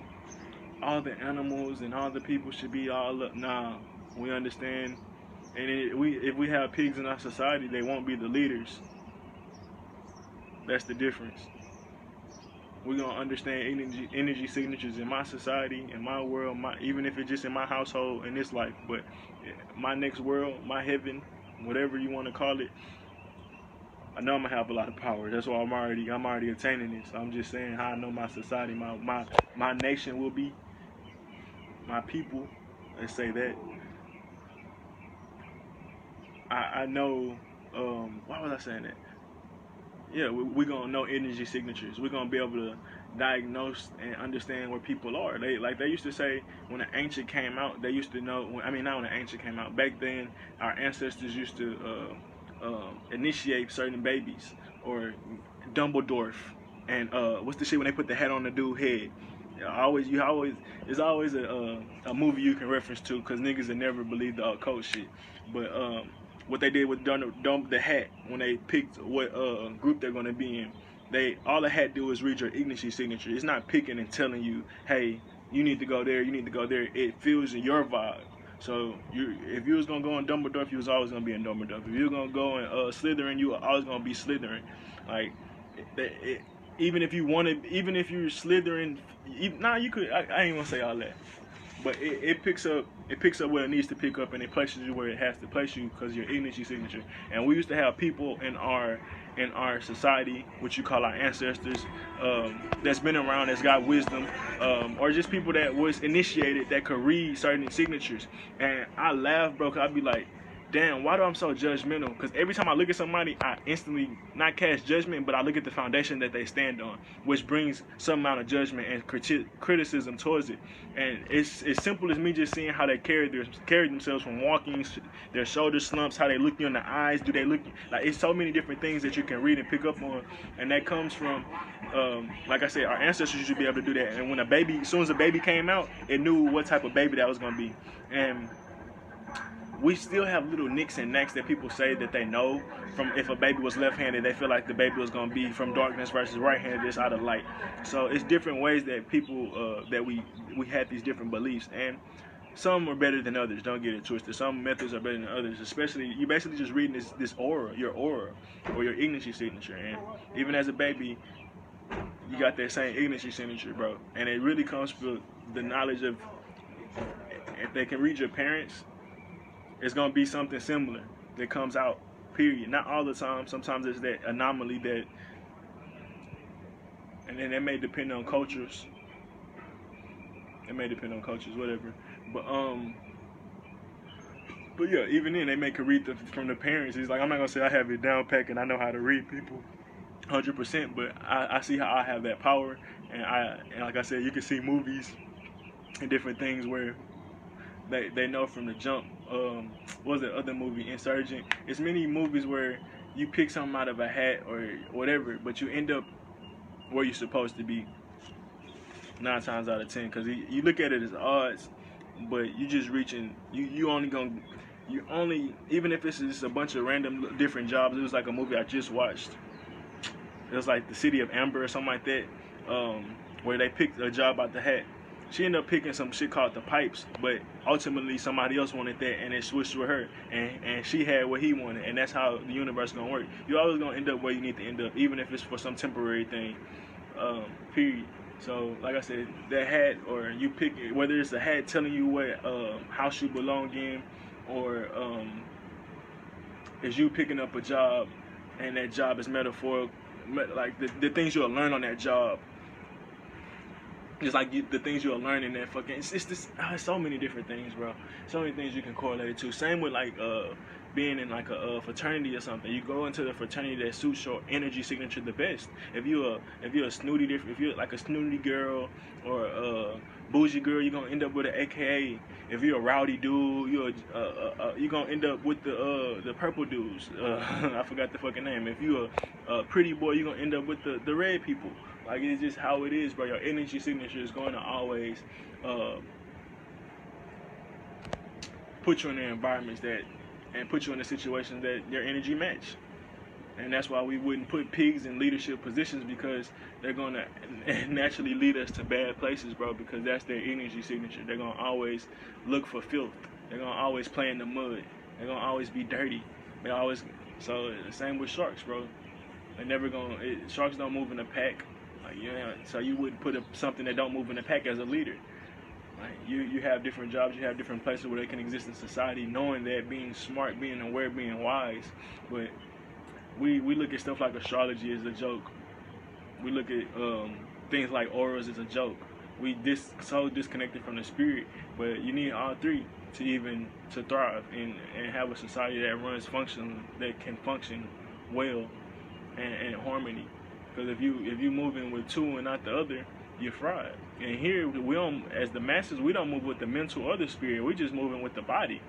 all the animals and all the people should be all up. Nah, we understand. And if we have pigs in our society, they won't be the leaders. That's the difference. We're going to understand energy signatures in my society, in my world, even if it's just in my household, in this life. But my next world, my heaven, whatever you want to call it, I know I'm going to have a lot of power. That's why I'm already attaining this. I'm just saying how I know my society, my nation will be, my people, let's say that. I know, why was I saying that? Yeah, we're going to know energy signatures. We're going to be able to diagnose and understand where people are. They used to say when an ancient came out, they used to know, not when an ancient came out. Back then, our ancestors used to initiate certain babies, or Dumbledore, and what's the shit when they put the hat on the dude's head? it's always a movie you can reference to because niggas that never believed the occult shit. But what they did with the hat when they picked what group they're gonna be in, all the hat do is read your ignition signature. It's not picking and telling you, hey, you need to go there, you need to go there. It feels your vibe. So if you was gonna go in Dumbledore, you was always gonna be in Dumbledore. If you were gonna go in Slytherin, you were always gonna be Slytherin. Like, even if you wanted, even if you're Slytherin, you could. I ain't gonna say all that, but it picks up where it needs to pick up, and it places you where it has to place you because your ignition signature. And we used to have people in our society, which you call our ancestors, that's been around, that's got wisdom, or just people that was initiated that could read certain signatures. And I laugh, bro, 'cause I'd be like, damn, why do I'm so judgmental? Because every time I look at somebody, I instantly not cast judgment, but I look at the foundation that they stand on, which brings some amount of judgment and criticism towards it. And it's as simple as me just seeing how they carry themselves from walking, their shoulder slumps, how they look you in the eyes, do they look like, it's so many different things that you can read and pick up on, and that comes from, like I said, our ancestors used to be able to do that. And when as soon as a baby came out, it knew what type of baby that was gonna be. And we still have little nicks and knacks that people say that they know from if a baby was left-handed, they feel like the baby was going to be from darkness versus right-handed, just out of light. So it's different ways that people, that we had these different beliefs. And some are better than others, don't get it twisted. Some methods are better than others, especially, you basically just reading this aura, your aura, or your ignition signature. And even as a baby, you got that same ignition signature, bro. And it really comes from the knowledge of, if they can read your parents, it's going to be something similar that comes out, period. Not all the time. Sometimes it's that anomaly that, and then it may depend on cultures. Whatever. But yeah, even then, they may can read from the parents. It's like, I'm not going to say I have it down pack and I know how to read people 100%, but I see how I have that power. And like I said, you can see movies and different things where they know from the jump. What was the other movie, Insurgent? It's many movies where you pick something out of a hat or whatever, but you end up where you're supposed to be 9 times out of 10. Because you look at it as odds, but you just reaching. You only even if it's just a bunch of random different jobs. It was like a movie I just watched. It was like The City of Amber or something like that, where they picked a job out the hat. She ended up picking some shit called The Pipes, but ultimately somebody else wanted that, and it switched with her, and she had what he wanted, and that's how the universe gonna work. You're always gonna end up where you need to end up, even if it's for some temporary thing, period. So, like I said, that hat, or you pick it, whether it's a hat telling you what house you belong in, or is you picking up a job, and that job is metaphorical, like the things you'll learn on that job. Just like the things you'll learn in that fucking, it's so many different things, bro. So many things you can correlate it to. Same with like being in like a fraternity or something. You go into the fraternity that suits your energy signature the best. If you're a snooty, if you're like a snooty girl or a bougie girl, you're gonna end up with an AKA. If you're a rowdy dude, you're gonna end up with the purple dudes. I forgot the fucking name. If you're a pretty boy, you're gonna end up with the red people. Like, it's just how it is, bro. Your energy signature is going to always put you in the environments and put you in the situations that your energy match. And that's why we wouldn't put pigs in leadership positions, because they're going to naturally lead us to bad places, bro, because that's their energy signature. They're going to always look for filth. They're going to always play in the mud. They're going to always be dirty. So the same with sharks, bro. Sharks don't move in a pack. Like, so you wouldn't put something that don't move in the pack as a leader. Like, you have different jobs, you have different places where they can exist in society, knowing that, being smart, being aware, being wise. But we look at stuff like astrology as a joke. We look at things like auras as a joke. We so disconnected from the spirit, but you need all three to thrive and have a society that can function well and harmony. Because if you moving with two and not the other, you're fried. And here we don't, as the masses, we don't move with the mental or the spirit. We're just moving with the body.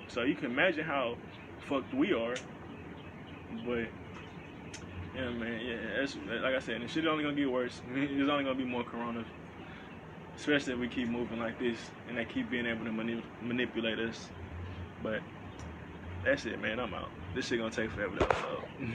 So you can imagine how fucked we are. But yeah, man, yeah, that's, like I said, and shit only gonna get worse. There's only gonna be more coronas. especially if we keep moving like this and they keep being able to manipulate us. But that's it, man. I'm out. This shit gonna take forever to upload.